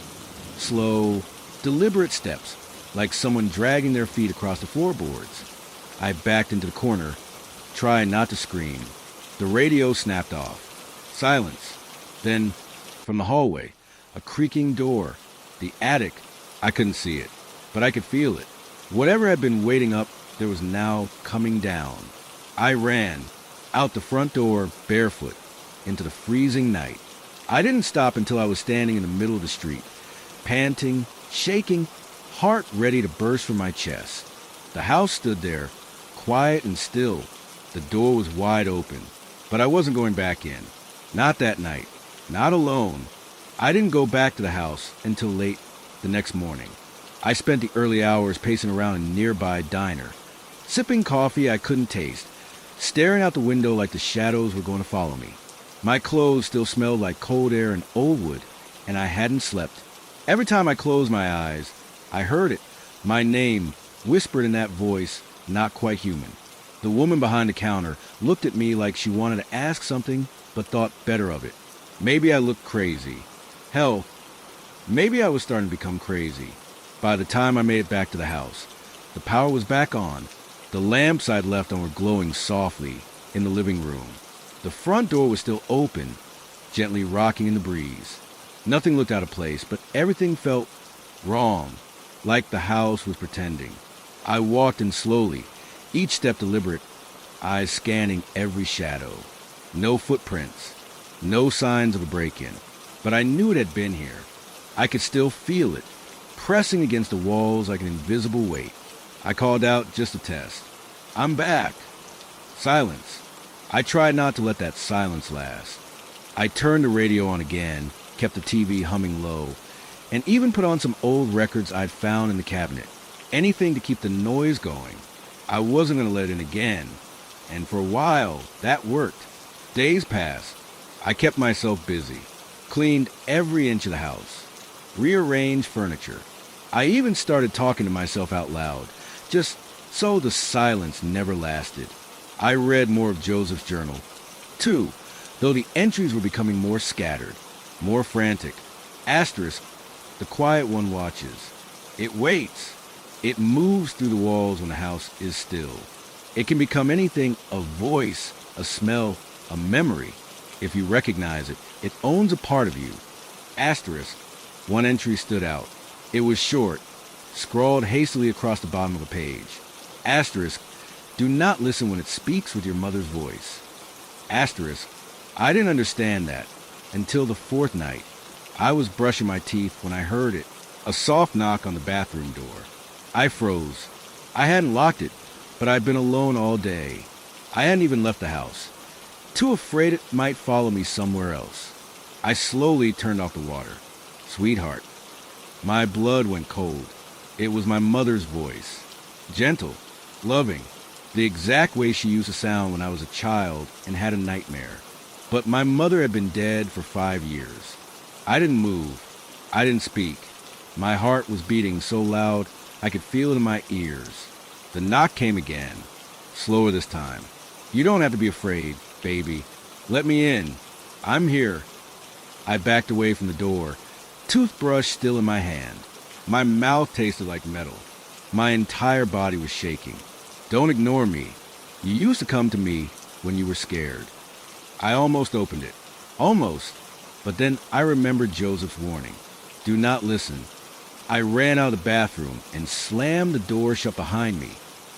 Slow, deliberate steps, like someone dragging their feet across the floorboards. I backed into the corner, trying not to scream. The radio snapped off. Silence. Then, from the hallway, a creaking door. The attic. I couldn't see it, but I could feel it. Whatever had been waiting up there was now coming down. I ran, out the front door, barefoot, into the freezing night. I didn't stop until I was standing in the middle of the street, panting, shaking, heart ready to burst from my chest. The house stood there, quiet and still. The door was wide open, but I wasn't going back in. Not that night. Not alone. I didn't go back to the house until late the next morning. I spent the early hours pacing around a nearby diner, sipping coffee I couldn't taste, staring out the window like the shadows were going to follow me. My clothes still smelled like cold air and old wood, and I hadn't slept. Every time I closed my eyes, I heard it, my name, whispered in that voice, not quite human. The woman behind the counter looked at me like she wanted to ask something, but thought better of it. Maybe I looked crazy. Hell, maybe I was starting to become crazy. By the time I made it back to the house, the power was back on. The lamps I'd left on were glowing softly in the living room. The front door was still open, gently rocking in the breeze. Nothing looked out of place, but everything felt wrong, like the house was pretending. I walked in slowly, each step deliberate, eyes scanning every shadow. No footprints, no signs of a break-in, but I knew it had been here. I could still feel it, pressing against the walls like an invisible weight. I called out just to test. "I'm back." Silence. I tried not to let that silence last. I turned the radio on again, kept the TV humming low, and even put on some old records I'd found in the cabinet. Anything to keep the noise going. I wasn't going to let it in again. And for a while, that worked. Days passed. I kept myself busy. Cleaned every inch of the house. Rearranged furniture. I even started talking to myself out loud, just so the silence never lasted. I read more of Joseph's journal, too, though the entries were becoming more scattered, more frantic. Asterisk, the quiet one watches. It waits. It moves through the walls when the house is still. It can become anything, a voice, a smell, a memory. If you recognize it, it owns a part of you. Asterisk, one entry stood out. It was short, scrawled hastily across the bottom of a page. Asterisk, do not listen when it speaks with your mother's voice. Asterisk, I didn't understand that until the fourth night. I was brushing my teeth when I heard it, a soft knock on the bathroom door. I froze. I hadn't locked it, but I'd been alone all day. I hadn't even left the house, too afraid it might follow me somewhere else. I slowly turned off the water. "Sweetheart." My blood went cold. It was my mother's voice. Gentle, loving, the exact way she used to sound when I was a child and had a nightmare. But my mother had been dead for 5 years. I didn't move. I didn't speak. My heart was beating so loud I could feel it in my ears. The knock came again, slower this time. "You don't have to be afraid, baby. Let me in. I'm here." I backed away from the door, toothbrush still in my hand. My mouth tasted like metal. My entire body was shaking. "Don't ignore me. You used to come to me when you were scared." I almost opened it. Almost. But then I remembered Joseph's warning. Do not listen. I ran out of the bathroom and slammed the door shut behind me.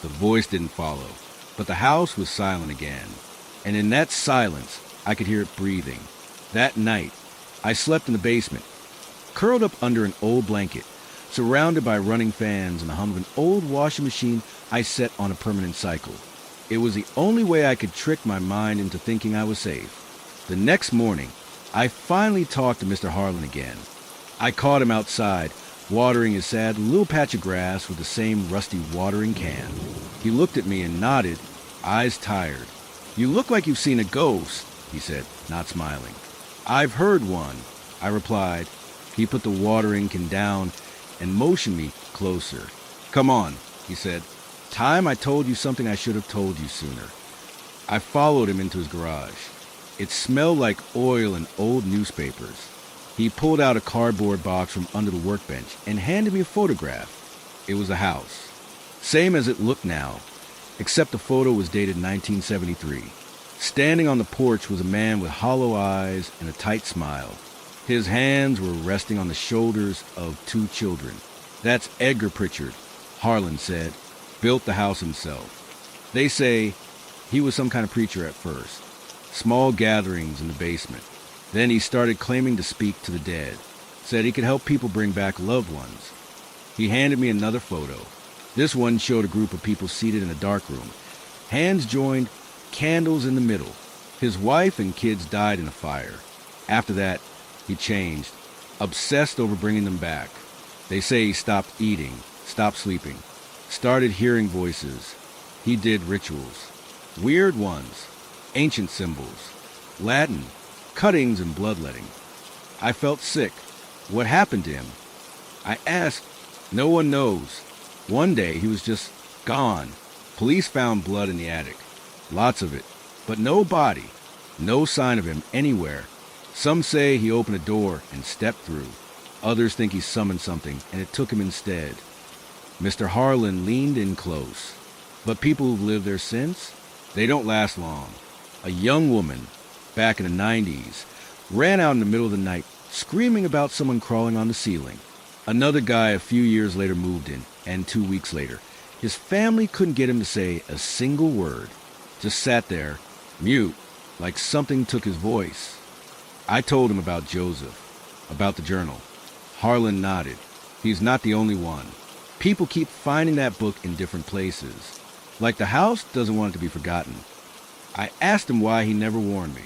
The voice didn't follow, but the house was silent again. And in that silence, I could hear it breathing. That night, I slept in the basement, curled up under an old blanket, surrounded by running fans and the hum of an old washing machine I set on a permanent cycle. It was the only way I could trick my mind into thinking I was safe. The next morning, I finally talked to Mr. Harlan again. I caught him outside, watering his sad little patch of grass with the same rusty watering can. He looked at me and nodded, eyes tired. "You look like you've seen a ghost," he said, not smiling. "I've heard one," I replied. He put the watering can down and motioned me closer. "Come on," he said. "Time I told you something I should have told you sooner." I followed him into his garage. It smelled like oil and old newspapers. He pulled out a cardboard box from under the workbench and handed me a photograph. It was a house, same as it looked now, except the photo was dated 1973. Standing on the porch was a man with hollow eyes and a tight smile. His hands were resting on the shoulders of two children. "That's Edgar Pritchard," Harlan said. "Built the house himself. They say he was some kind of preacher at first. Small gatherings in the basement. Then he started claiming to speak to the dead. Said he could help people bring back loved ones." He handed me another photo. This one showed a group of people seated in a dark room. Hands joined, candles in the middle. His wife and kids died in a fire. After that, he changed, obsessed over bringing them back. They say he stopped eating, stopped sleeping, started hearing voices. He did rituals. Weird ones, ancient symbols, Latin, cuttings and bloodletting. I felt sick. What happened to him? I asked. No one knows. One day he was just gone. Police found blood in the attic. Lots of it. But no body. No sign of him anywhere. Some say he opened a door and stepped through. Others think he summoned something and it took him instead. Mr. Harlan leaned in close. But people who've lived there since, they don't last long. A young woman, back in the 90s, ran out in the middle of the night screaming about someone crawling on the ceiling. Another guy a few years later moved in, and 2 weeks later, his family couldn't get him to say a single word. Just sat there, mute, like something took his voice. I told him about Joseph, about the journal. Harlan nodded. He's not the only one. People keep finding that book in different places. Like the house doesn't want it to be forgotten. I asked him why he never warned me.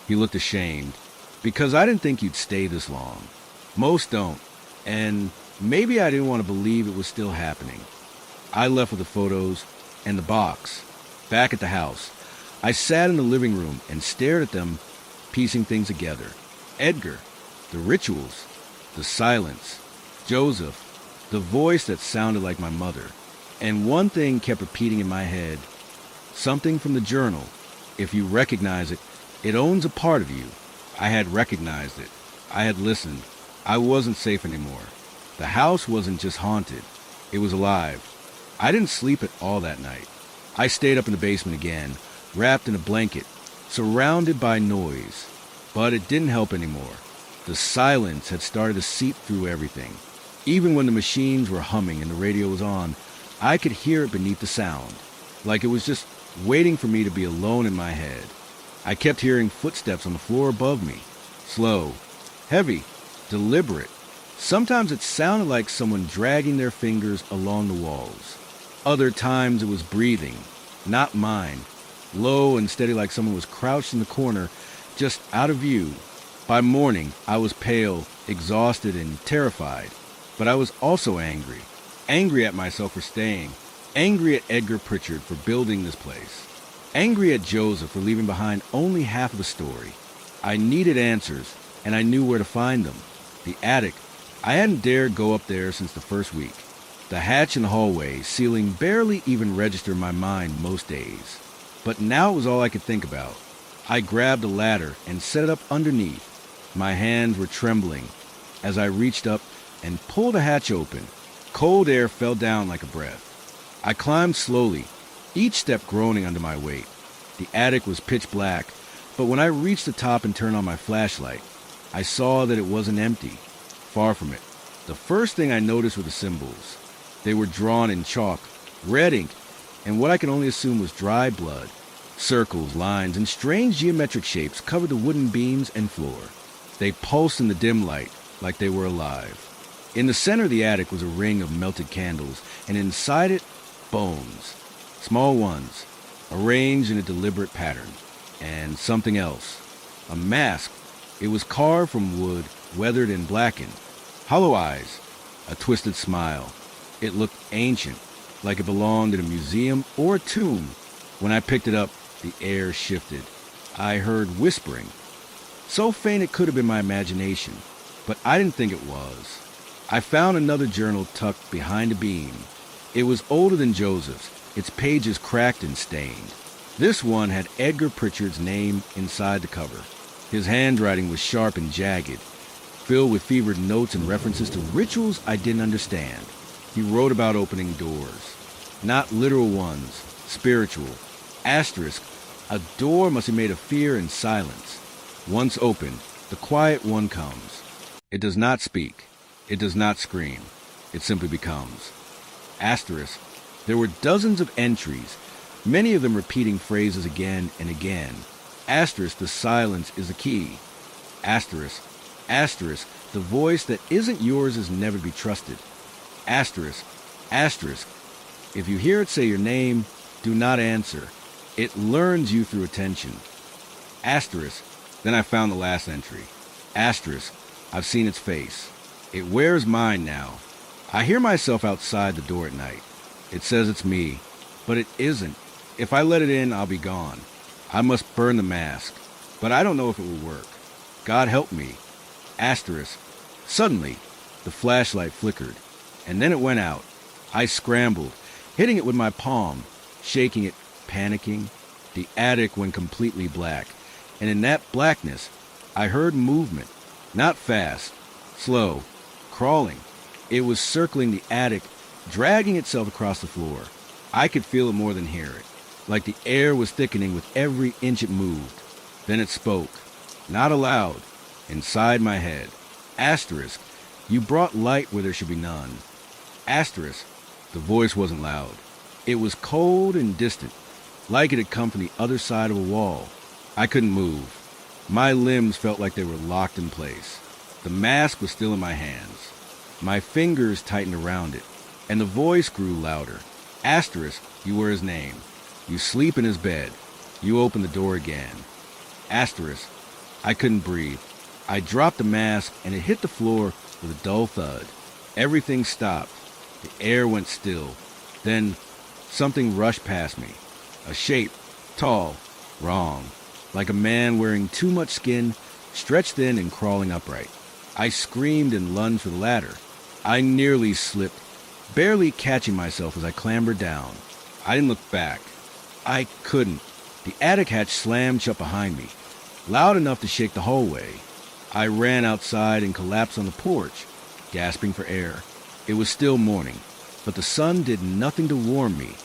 He looked ashamed. Because I didn't think you'd stay this long. Most don't. And maybe I didn't want to believe it was still happening. I left with the photos and the box. Back at the house, I sat in the living room and stared at them, piecing things together. Edgar, the rituals, the silence, Joseph, the voice that sounded like my mother. And one thing kept repeating in my head. Something from the journal. If you recognize it, it owns a part of you. I had recognized it. I had listened. I wasn't safe anymore. The house wasn't just haunted. It was alive. I didn't sleep at all that night. I stayed up in the basement again, wrapped in a blanket, surrounded by noise. But it didn't help anymore. The silence had started to seep through everything. Even when the machines were humming and the radio was on, I could hear it beneath the sound, like it was just waiting for me to be alone in my head. I kept hearing footsteps on the floor above me. Slow, heavy, deliberate. Sometimes it sounded like someone dragging their fingers along the walls. Other times it was breathing, not mine. Low and steady like someone was crouched in the corner, just out of view. By morning, I was pale, exhausted, and terrified. But I was also angry. Angry at myself for staying. Angry at Edgar Pritchard for building this place. Angry at Joseph for leaving behind only half of the story. I needed answers, and I knew where to find them. The attic. I hadn't dared go up there since the first week. The hatch in the hallway, ceiling barely even registered in my mind most days. But now it was all I could think about. I grabbed a ladder and set it up underneath. My hands were trembling as I reached up and pulled the hatch open. Cold air fell down like a breath. I climbed slowly, each step groaning under my weight. The attic was pitch black, but when I reached the top and turned on my flashlight, I saw that it wasn't empty. Far from it. The first thing I noticed were the symbols. They were drawn in chalk, red ink, and what I can only assume was dry blood. Circles, lines, and strange geometric shapes covered the wooden beams and floor. They pulsed in the dim light like they were alive. In the center of the attic was a ring of melted candles, and inside it, bones. Small ones, arranged in a deliberate pattern. And something else. A mask. It was carved from wood, weathered and blackened. Hollow eyes. A twisted smile. It looked ancient, like it belonged in a museum or a tomb. When I picked it up, the air shifted. I heard whispering. So faint it could have been my imagination, but I didn't think it was. I found another journal tucked behind a beam. It was older than Joseph's, its pages cracked and stained. This one had Edgar Pritchard's name inside the cover. His handwriting was sharp and jagged, filled with fevered notes and references to rituals I didn't understand. He wrote about opening doors. Not literal ones, spiritual. Asterisk, a door must be made of fear and silence. Once opened, the quiet one comes. It does not speak. It does not scream. It simply becomes. Asterisk, there were dozens of entries, many of them repeating phrases again and again. Asterisk, the silence is the key. Asterisk, asterisk, the voice that isn't yours is never to be trusted. Asterisk, asterisk, if you hear it say your name, do not answer. It learns you through attention. Asterisk, then I found the last entry. Asterisk, I've seen its face. It wears mine now. I hear myself outside the door at night. It says it's me, but it isn't. If I let it in, I'll be gone. I must burn the mask, but I don't know if it will work. God help me. Asterisk. Suddenly, the flashlight flickered, and then it went out. I scrambled, hitting it with my palm, shaking it, panicking. The attic went completely black, and in that blackness, I heard movement. Not fast, slow, crawling. It was circling the attic, dragging itself across the floor. I could feel it more than hear it, like the air was thickening with every inch it moved. Then it spoke, not aloud, inside my head. Asterisk, you brought light where there should be none. Asterisk, the voice wasn't loud. It was cold and distant, like it had come from the other side of a wall. I couldn't move. My limbs felt like they were locked in place. The mask was still in my hands. My fingers tightened around it, and the voice grew louder. Asterisk, you were his name. You sleep in his bed. You open the door again. Asterisk, I couldn't breathe. I dropped the mask, and it hit the floor with a dull thud. Everything stopped. The air went still. Then something rushed past me. A shape, tall, wrong, like a man wearing too much skin, stretched thin and crawling upright. I screamed and lunged for the ladder. I nearly slipped, barely catching myself as I clambered down. I didn't look back. I couldn't. The attic hatch slammed shut behind me, loud enough to shake the hallway. I ran outside and collapsed on the porch, gasping for air. It was still morning, but the sun did nothing to warm me.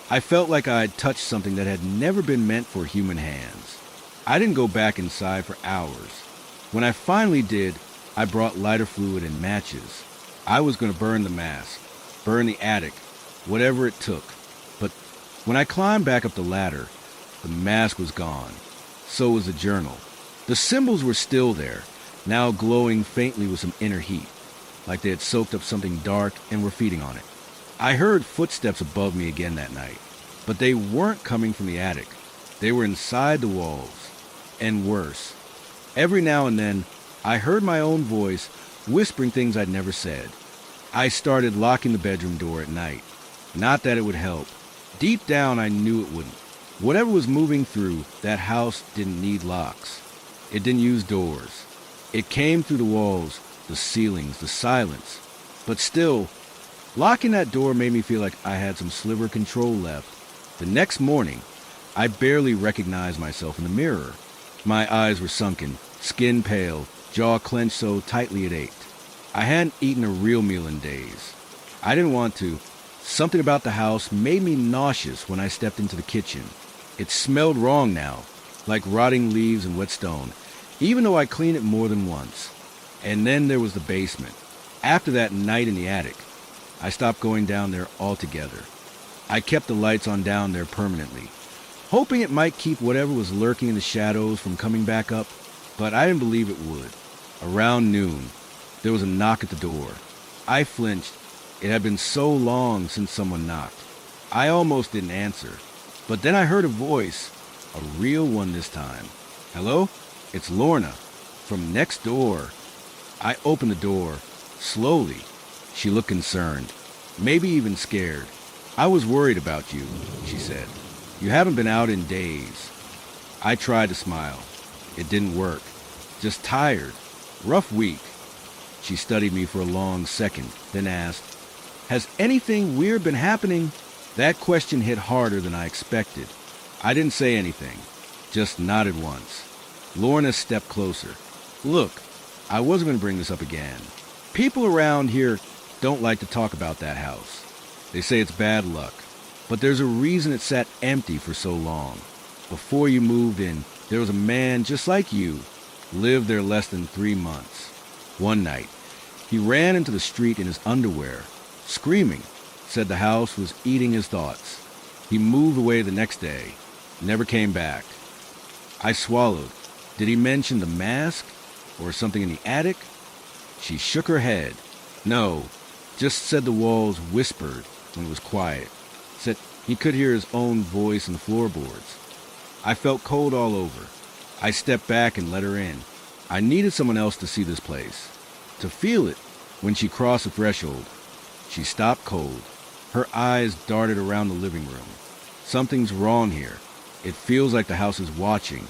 I felt like I had touched something that had never been meant for human hands. I didn't go back inside for hours. When I finally did, I brought lighter fluid and matches. I was going to burn the mask, burn the attic, whatever it took. But when I climbed back up the ladder, the mask was gone. So was the journal. The symbols were still there, now glowing faintly with some inner heat, like they had soaked up something dark and were feeding on it. I heard footsteps above me again that night, but they weren't coming from the attic. They were inside the walls. And worse, every now and then, I heard my own voice whispering things I'd never said. I started locking the bedroom door at night. Not that it would help. Deep down, I knew it wouldn't. Whatever was moving through that house didn't need locks. It didn't use doors. It came through the walls, the ceilings, the silence. But still, locking that door made me feel like I had some sliver of control left. The next morning, I barely recognized myself in the mirror. My eyes were sunken, skin pale, jaw clenched so tightly it ached. I hadn't eaten a real meal in days. I didn't want to. Something about the house made me nauseous when I stepped into the kitchen. It smelled wrong now, like rotting leaves and wet stone, even though I cleaned it more than once. And then there was the basement. After that night in the attic, I stopped going down there altogether. I kept the lights on down there permanently, hoping it might keep whatever was lurking in the shadows from coming back up, but I didn't believe it would. Around noon, there was a knock at the door. I flinched. It had been so long since someone knocked. I almost didn't answer, but then I heard a voice, a real one this time. Hello? It's Lorna, from next door. I opened the door, slowly. She looked concerned, maybe even scared. I was worried about you, she said. You haven't been out in days. I tried to smile. It didn't work. Just tired. Rough week. She studied me for a long second, then asked, Has anything weird been happening? That question hit harder than I expected. I didn't say anything, just nodded once. Lorna stepped closer. Look, I wasn't going to bring this up again. People around here don't like to talk about that house. They say it's bad luck. But there's a reason it sat empty for so long. Before you moved in, there was a man just like you, lived there less than 3 months. One night, he ran into the street in his underwear, screaming, said the house was eating his thoughts. He moved away the next day, never came back. I swallowed. Did he mention the mask or something in the attic? She shook her head. No, just said the walls whispered when it was quiet. Said he could hear his own voice in the floorboards. I felt cold all over. I stepped back and let her in. I needed someone else to see this place, to feel it. When she crossed the threshold, she stopped cold. Her eyes darted around the living room. Something's wrong here. It feels like the house is watching.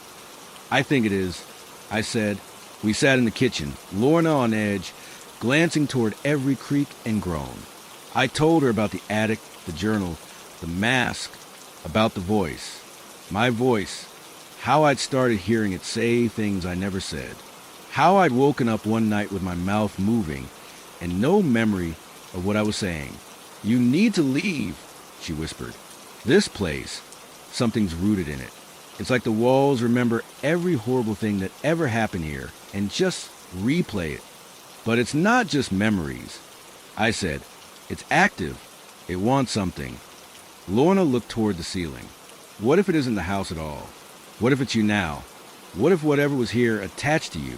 I think it is, I said. We sat in the kitchen, Lorna on edge, glancing toward every creak and groan. I told her about the attic, the journal, the mask, about the voice. My voice, how I'd started hearing it say things I never said. How I'd woken up one night with my mouth moving and no memory of what I was saying. You need to leave, she whispered. This place, something's rooted in it. It's like the walls remember every horrible thing that ever happened here and just replay it. But it's not just memories. I said, it's active. It wants something. Lorna looked toward the ceiling. What if it isn't the house at all? What if it's you now? What if whatever was here attached to you?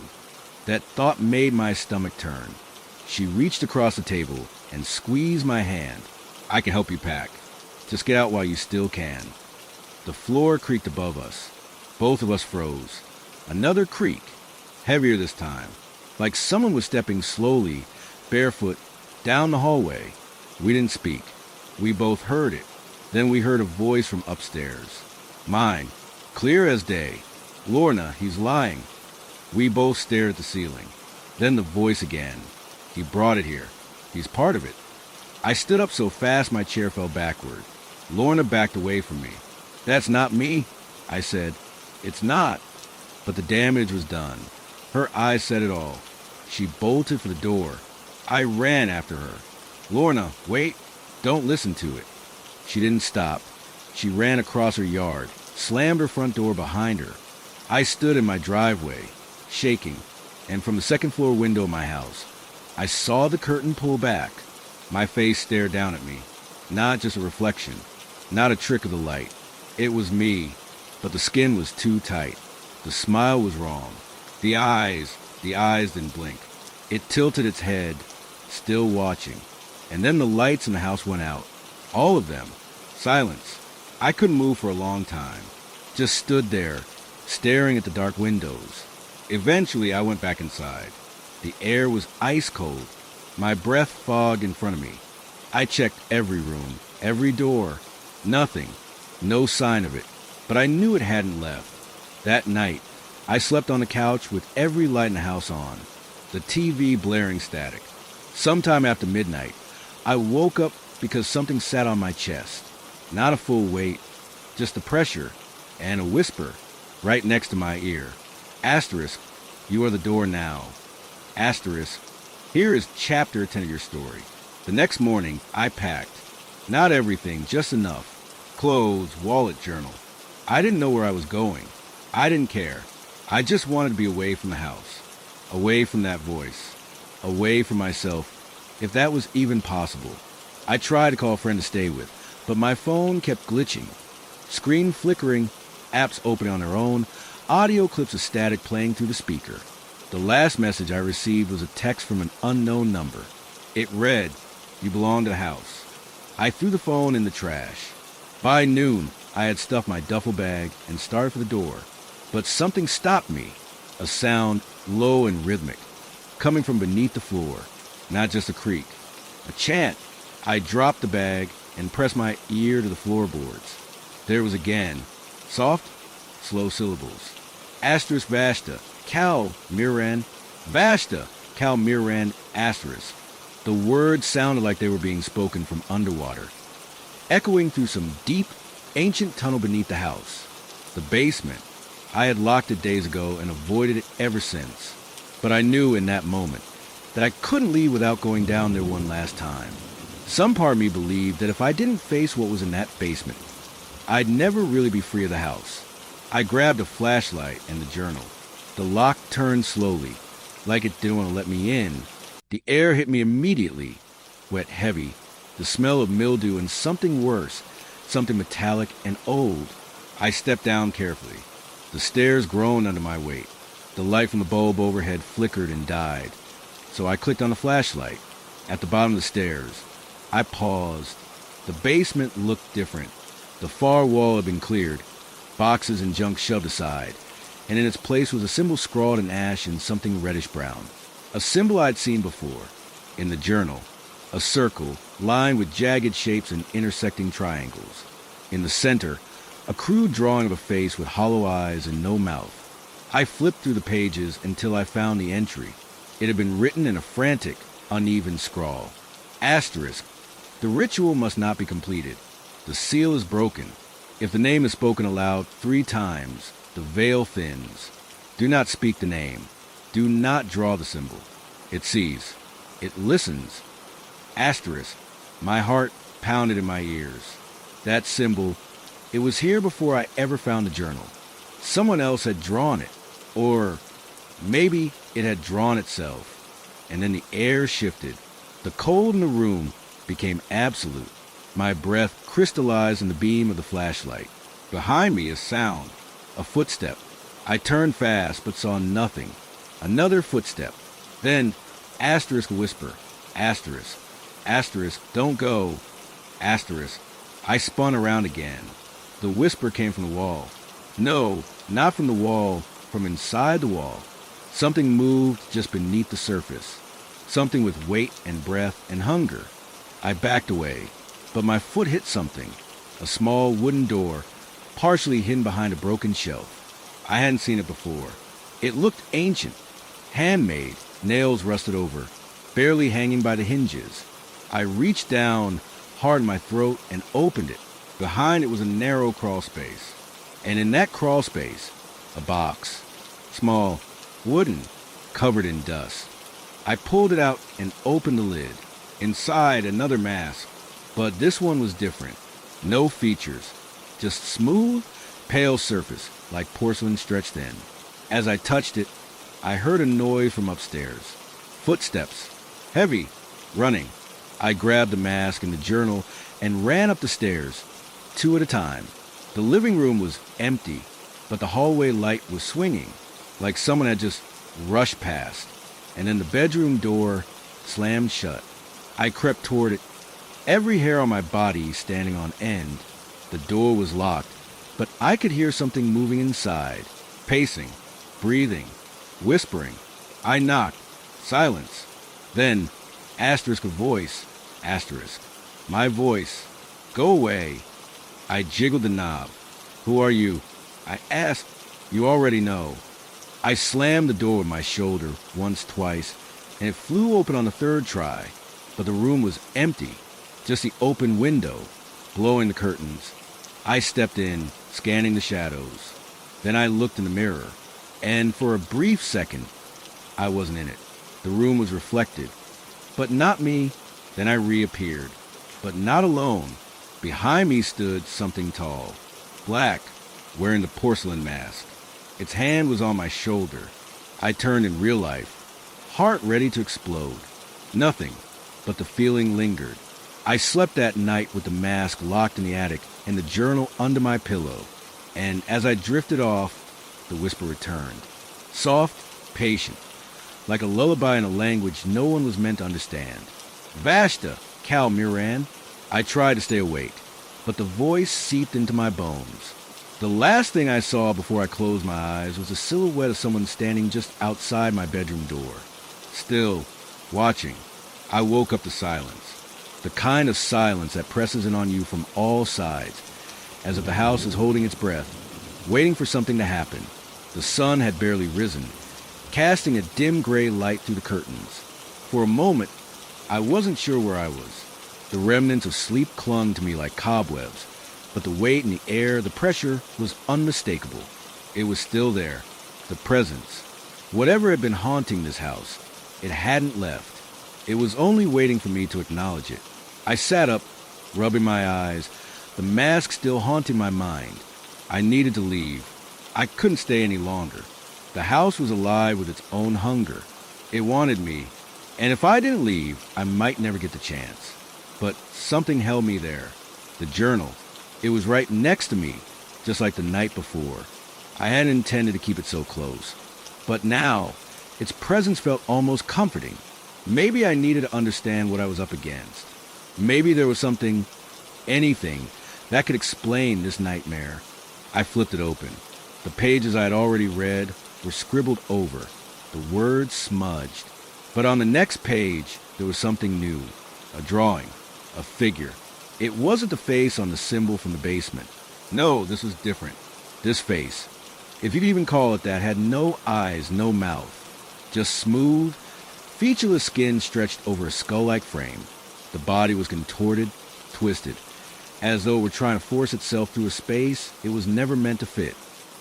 That thought made my stomach turn. She reached across the table and squeezed my hand. I can help you pack. Just get out while you still can. The floor creaked above us. Both of us froze. Another creak, heavier this time, like someone was stepping slowly, barefoot, down the hallway. We didn't speak. We both heard it. Then we heard a voice from upstairs. Mine, clear as day. Lorna, he's lying. We both stared at the ceiling. Then the voice again. He brought it here. He's part of it. I stood up so fast my chair fell backward. Lorna backed away from me. That's not me, I said. It's not. But the damage was done. Her eyes said it all. She bolted for the door. I ran after her. Lorna, wait. Don't listen to it. She didn't stop. She ran across her yard, slammed her front door behind her. I stood in my driveway, shaking, and from the second floor window of my house, I saw the curtain pull back. My face stared down at me. Not just a reflection, not a trick of the light. It was me, but the skin was too tight. The smile was wrong. The eyes didn't blink. It tilted its head, still watching. And then the lights in the house went out. All of them. Silence. I couldn't move for a long time. Just stood there, staring at the dark windows. Eventually, I went back inside. The air was ice cold. My breath fogged in front of me. I checked every room, every door. Nothing. No sign of it. But I knew it hadn't left. That night, I slept on the couch with every light in the house on. The TV blaring static. Sometime after midnight, I woke up because something sat on my chest. Not a full weight, just the pressure and a whisper right next to my ear. Asterisk, you are the door now. Asterisk, here is chapter 10 of your story. The next morning, I packed. Not everything, just enough. Clothes, wallet, journal. I didn't know where I was going. I didn't care. I just wanted to be away from the house. Away from that voice. Away from myself, if that was even possible. I tried to call a friend to stay with, but my phone kept glitching. Screen flickering, apps opening on their own, audio clips of static playing through the speaker. The last message I received was a text from an unknown number. It read, "You belong to the house." I threw the phone in the trash. By noon, I had stuffed my duffel bag and started for the door. But something stopped me. A sound, low and rhythmic, coming from beneath the floor. Not just a creak. A chant. I dropped the bag and pressed my ear to the floorboards. There it was again. Soft, slow syllables. Asterisk Vashta, Cal Miran, Vashta, Cal Miran, asterisk. The words sounded like they were being spoken from underwater, echoing through some deep, ancient tunnel beneath the house. The basement. I had locked it days ago and avoided it ever since. But I knew in that moment that I couldn't leave without going down there one last time. Some part of me believed that if I didn't face what was in that basement, I'd never really be free of the house. I grabbed a flashlight and the journal. The lock turned slowly, like it didn't want to let me in. The air hit me immediately, wet, heavy, the smell of mildew and something worse, something metallic and old. I stepped down carefully. The stairs groaned under my weight. The light from the bulb overhead flickered and died. So I clicked on the flashlight. At the bottom of the stairs, I paused. The basement looked different. The far wall had been cleared, boxes and junk shoved aside, and in its place was a symbol scrawled in ash and something reddish-brown. A symbol I'd seen before, in the journal, a circle lined with jagged shapes and intersecting triangles. In the center, a crude drawing of a face with hollow eyes and no mouth. I flipped through the pages until I found the entry. It had been written in a frantic, uneven scrawl. Asterisk. The ritual must not be completed. The seal is broken. If the name is spoken aloud 3 times, the veil thins. Do not speak the name. Do not draw the symbol. It sees. It listens. Asterisk. My heart pounded in my ears. That symbol, it was here before I ever found the journal. Someone else had drawn it. Or maybe it had drawn itself. And then the air shifted. The cold in the room became absolute. My breath crystallized in the beam of the flashlight. Behind me, a sound. A footstep. I turned fast, but saw nothing. Another footstep. Then, asterisk whisper. Asterisk. Asterisk, don't go. Asterisk. I spun around again. The whisper came from the wall. No, not from the wall, from inside the wall. Something moved just beneath the surface. Something with weight and breath and hunger. I backed away, but my foot hit something. A small wooden door, partially hidden behind a broken shelf. I hadn't seen it before. It looked ancient, handmade, nails rusted over, barely hanging by the hinges. I reached down, hard in my throat, and opened it. Behind it was a narrow crawl space. And in that crawl space, a box. Small, wooden, covered in dust. I pulled it out and opened the lid. Inside, another mask. But this one was different. No features. Just smooth, pale surface, like porcelain stretched thin. As I touched it, I heard a noise from upstairs. Footsteps. Heavy. Running. I grabbed the mask and the journal and ran up the stairs, 2 at a time. The living room was empty, but the hallway light was swinging, like someone had just rushed past. And then the bedroom door slammed shut. I crept toward it, every hair on my body standing on end. The door was locked, but I could hear something moving inside, pacing, breathing, whispering. I knocked. Silence. Then, asterisk a voice, asterisk. My voice. Go away. I jiggled the knob. Who are you? I asked. You already know. I slammed the door with my shoulder once, twice, and it flew open on the 3rd try. But the room was empty, just the open window, blowing the curtains. I stepped in, scanning the shadows. Then I looked in the mirror, and for a brief second, I wasn't in it. The room was reflected, but not me. Then I reappeared, but not alone. Behind me stood something tall, black, wearing the porcelain mask. Its hand was on my shoulder. I turned in real life, heart ready to explode. Nothing, but the feeling lingered. I slept that night with the mask locked in the attic and the journal under my pillow. And as I drifted off, the whisper returned. Soft, patient, like a lullaby in a language no one was meant to understand. Vashta, Cal Miran. I tried to stay awake, but the voice seeped into my bones. The last thing I saw before I closed my eyes was a silhouette of someone standing just outside my bedroom door. Still, watching, I woke up to silence. The kind of silence that presses in on you from all sides, as if the house is holding its breath, waiting for something to happen. The sun had barely risen, casting a dim gray light through the curtains. For a moment, I wasn't sure where I was. The remnants of sleep clung to me like cobwebs, but the weight in the air, the pressure, was unmistakable. It was still there, the presence. Whatever had been haunting this house, it hadn't left. It was only waiting for me to acknowledge it. I sat up, rubbing my eyes, the mask still haunting my mind. I needed to leave. I couldn't stay any longer. The house was alive with its own hunger. It wanted me, and if I didn't leave, I might never get the chance. But something held me there. The journal. It was right next to me, just like the night before. I hadn't intended to keep it so close. But now, its presence felt almost comforting. Maybe I needed to understand what I was up against. Maybe there was something, anything, that could explain this nightmare. I flipped it open. The pages I had already read were scribbled over, the words smudged. But on the next page, there was something new. A drawing, a figure. It wasn't the face on the symbol from the basement. No, this was different. This face, if you could even call it that, had no eyes, no mouth. Just smooth, featureless skin stretched over a skull-like frame. The body was contorted, twisted, as though it were trying to force itself through a space it was never meant to fit.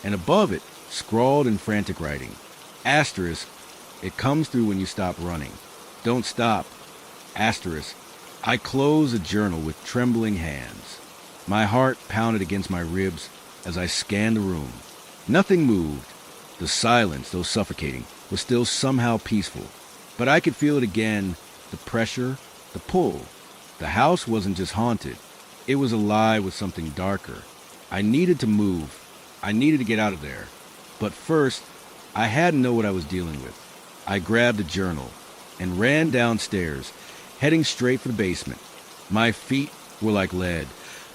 And above it, scrawled in frantic writing, asterisk, it comes through when you stop running. Don't stop. Asterisk. I closed the journal with trembling hands. My heart pounded against my ribs as I scanned the room. Nothing moved. The silence, though suffocating, was still somehow peaceful. But I could feel it again, the pressure, the pull. The house wasn't just haunted. It was alive with something darker. I needed to move. I needed to get out of there. But first, I had to know what I was dealing with. I grabbed the journal and ran downstairs, heading straight for the basement. My feet were like lead,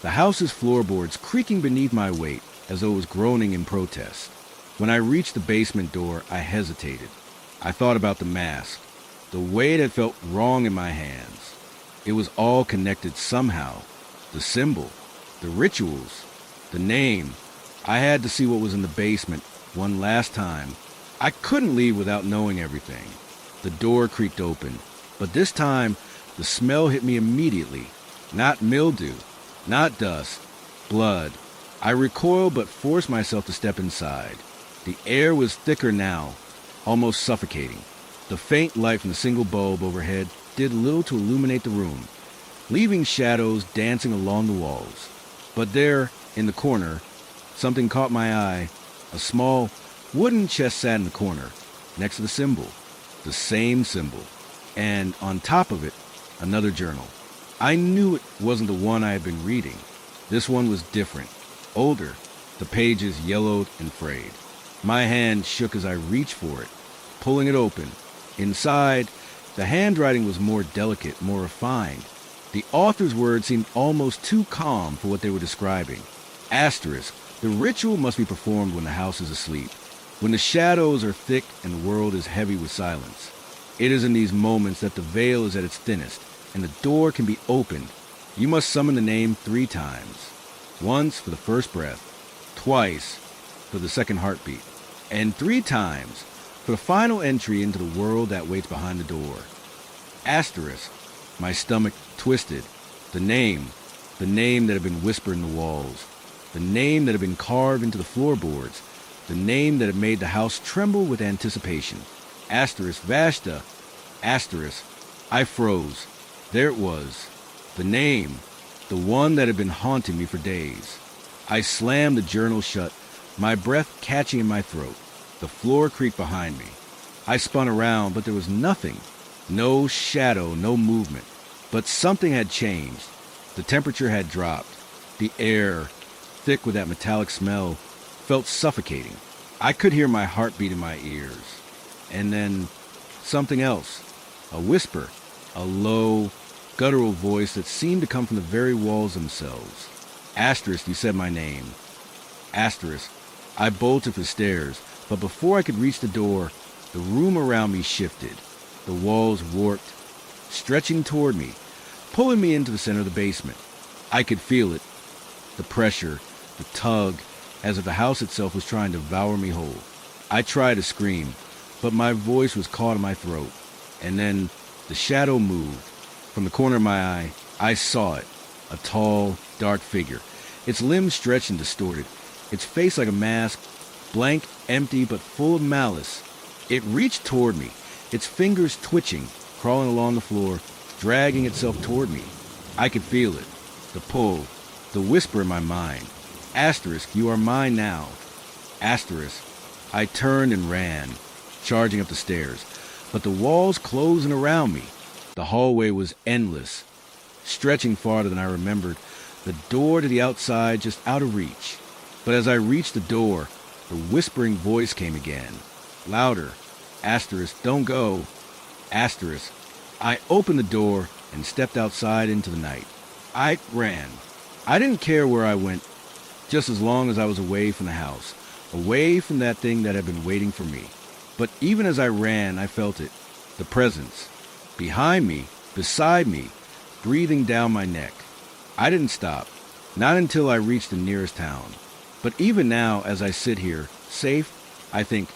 the house's floorboards creaking beneath my weight as though it was groaning in protest. When I reached the basement door, I hesitated. I thought about the mask, the weight had felt wrong in my hands. It was all connected somehow. The symbol, the rituals, the name. I had to see what was in the basement one last time. I couldn't leave without knowing everything. The door creaked open, but this time the smell hit me immediately. Not mildew, not dust, blood. I recoiled but forced myself to step inside. The air was thicker now, almost suffocating. The faint light from the single bulb overhead did little to illuminate the room, leaving shadows dancing along the walls. But there, in the corner, something caught my eye. A small wooden chest sat in the corner, next to the symbol. The same symbol. And on top of it, another journal. I knew it wasn't the one I had been reading. This one was different, older, the pages yellowed and frayed. My hand shook as I reached for it, pulling it open. Inside, the handwriting was more delicate, more refined. The author's words seemed almost too calm for what they were describing. Asterisk, the ritual must be performed when the house is asleep, when the shadows are thick and the world is heavy with silence. It is in these moments that the veil is at its thinnest, and the door can be opened. You must summon the name 3 times. Once for the first breath, twice for the second heartbeat, and 3 times for the final entry into the world that waits behind the door. Asterisk. My stomach twisted. The name that had been whispered in the walls, the name that had been carved into the floorboards, the name that had made the house tremble with anticipation. Asterisk, Vashta. Asterisk. I froze. There it was. The name, the one that had been haunting me for days. I slammed the journal shut, my breath catching in my throat. The floor creaked behind me. I spun around, but there was nothing. No shadow, no movement. But something had changed. The temperature had dropped. The air, thick with that metallic smell, felt suffocating. I could hear my heartbeat in my ears. And then something else. A whisper. A low, guttural voice that seemed to come from the very walls themselves. Asterisk, you said my name. Asterisk. I bolted for stairs, but before I could reach the door, the room around me shifted. The walls warped, stretching toward me, pulling me into the center of the basement. I could feel it. The pressure, the tug, as if the house itself was trying to devour me whole. I tried to scream, but my voice was caught in my throat. And then the shadow moved. From the corner of my eye, I saw it. A tall, dark figure. Its limbs stretched and distorted. Its face like a mask, blank, empty, but full of malice. It reached toward me, its fingers twitching, crawling along the floor, dragging itself toward me. I could feel it, the pull, the whisper in my mind. Asterisk, you are mine now. Asterisk. I turned and ran, charging up the stairs, but the walls closing around me. The hallway was endless, stretching farther than I remembered, the door to the outside just out of reach. But as I reached the door, the whispering voice came again, louder. Asterisk, don't go. Asterisk. I opened the door and stepped outside into the night. I ran. I didn't care where I went, just as long as I was away from the house, away from that thing that had been waiting for me. But even as I ran, I felt it, the presence, behind me, beside me, breathing down my neck. I didn't stop, not until I reached the nearest town. But even now, as I sit here, safe, I think,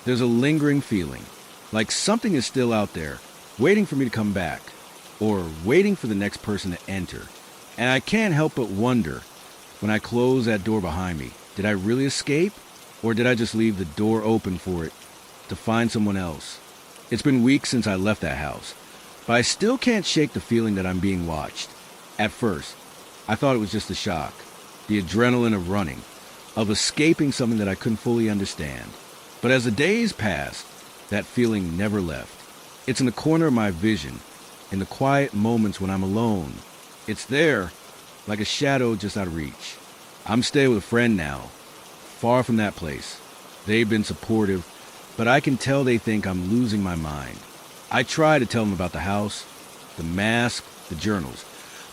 there's a lingering feeling, like something is still out there, waiting for me to come back, or waiting for the next person to enter. And I can't help but wonder, when I close that door behind me, did I really escape? Or did I just leave the door open for it to find someone else? It's been weeks since I left that house, but I still can't shake the feeling that I'm being watched. At first, I thought it was just the shock, the adrenaline of running, of escaping something that I couldn't fully understand. But as the days passed, that feeling never left. It's in the corner of my vision, in the quiet moments when I'm alone. It's there, like a shadow just out of reach. I'm staying with a friend now, far from that place. They've been supportive, but I can tell they think I'm losing my mind. I try to tell them about the house, the mask, the journals,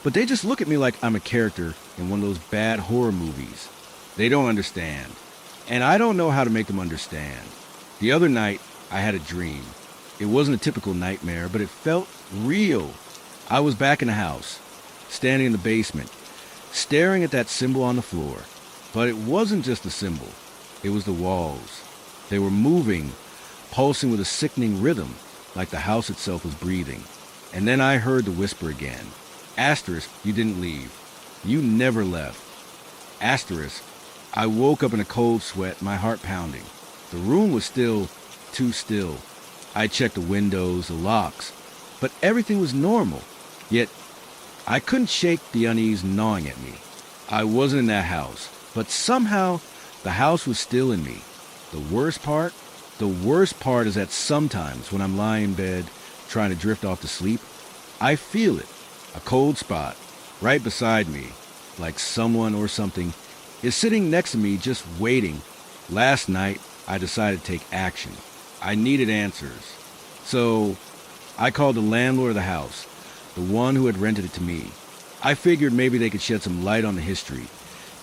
but they just look at me like I'm a character in one of those bad horror movies. They don't understand, and I don't know how to make them understand. The other night, I had a dream. It wasn't a typical nightmare, but it felt real. I was back in the house, standing in the basement, staring at that symbol on the floor. But it wasn't just the symbol. It was the walls. They were moving, pulsing with a sickening rhythm, like the house itself was breathing. And then I heard the whisper again. Asterisk, you didn't leave. You never left. Asterisk. I woke up in a cold sweat, my heart pounding. The room was still, too still. I checked the windows, the locks, but everything was normal. Yet, I couldn't shake the unease gnawing at me. I wasn't in that house, but somehow the house was still in me. The worst part is that sometimes when I'm lying in bed, trying to drift off to sleep, I feel it, a cold spot, right beside me, like someone or something is sitting next to me just waiting. Last night, I decided to take action. I needed answers. So, I called the landlord of the house, the one who had rented it to me. I figured maybe they could shed some light on the history,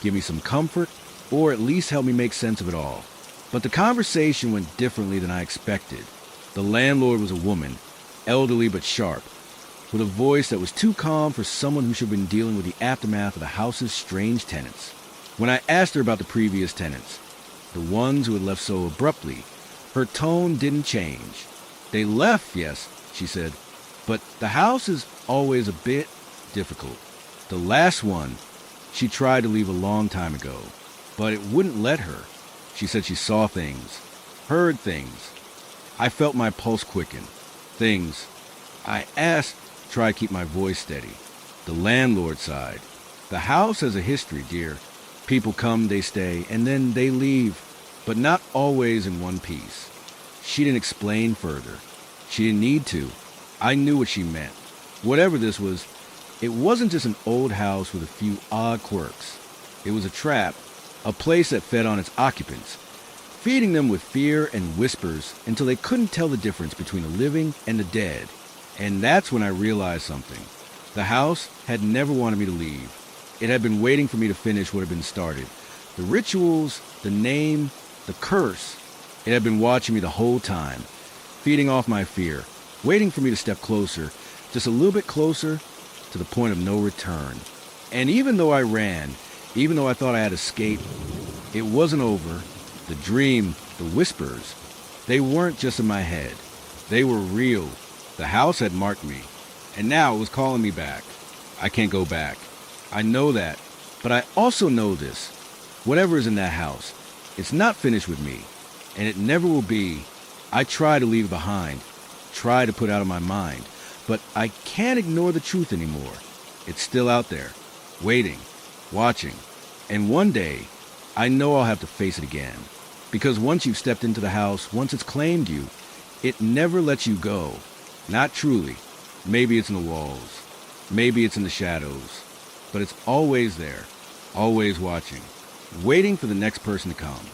give me some comfort, or at least help me make sense of it all. But the conversation went differently than I expected. The landlord was a woman, elderly but sharp, with a voice that was too calm for someone who should have been dealing with the aftermath of the house's strange tenants. When I asked her about the previous tenants, the ones who had left so abruptly, her tone didn't change. They left, yes, she said, but the house is always a bit difficult. The last one, she tried to leave a long time ago, but it wouldn't let her. She said she saw things, heard things. I felt my pulse quicken. Things. I asked, try to keep my voice steady. The landlord sighed. The house has a history, dear. People come, they stay, and then they leave, but not always in one piece. She didn't explain further. She didn't need to. I knew what she meant. Whatever this was, it wasn't just an old house with a few odd quirks. It was a trap, a place that fed on its occupants, feeding them with fear and whispers until they couldn't tell the difference between the living and the dead. And that's when I realized something. The house had never wanted me to leave. It had been waiting for me to finish what had been started. The rituals, the name, the curse. It had been watching me the whole time, feeding off my fear, waiting for me to step closer, just a little bit closer, to the point of no return. And even though I ran, even though I thought I had escaped, it wasn't over. The dream, the whispers, they weren't just in my head. They were real. The house had marked me, and now it was calling me back. I can't go back. I know that, but I also know this. Whatever is in that house, it's not finished with me, and it never will be. I try to leave it behind, try to put out of my mind, but I can't ignore the truth anymore. It's still out there, waiting, watching. And one day, I know I'll have to face it again. Because once you've stepped into the house, once it's claimed you, it never lets you go. Not truly. Maybe it's in the walls. Maybe it's in the shadows. But it's always there, always watching, waiting for the next person to come.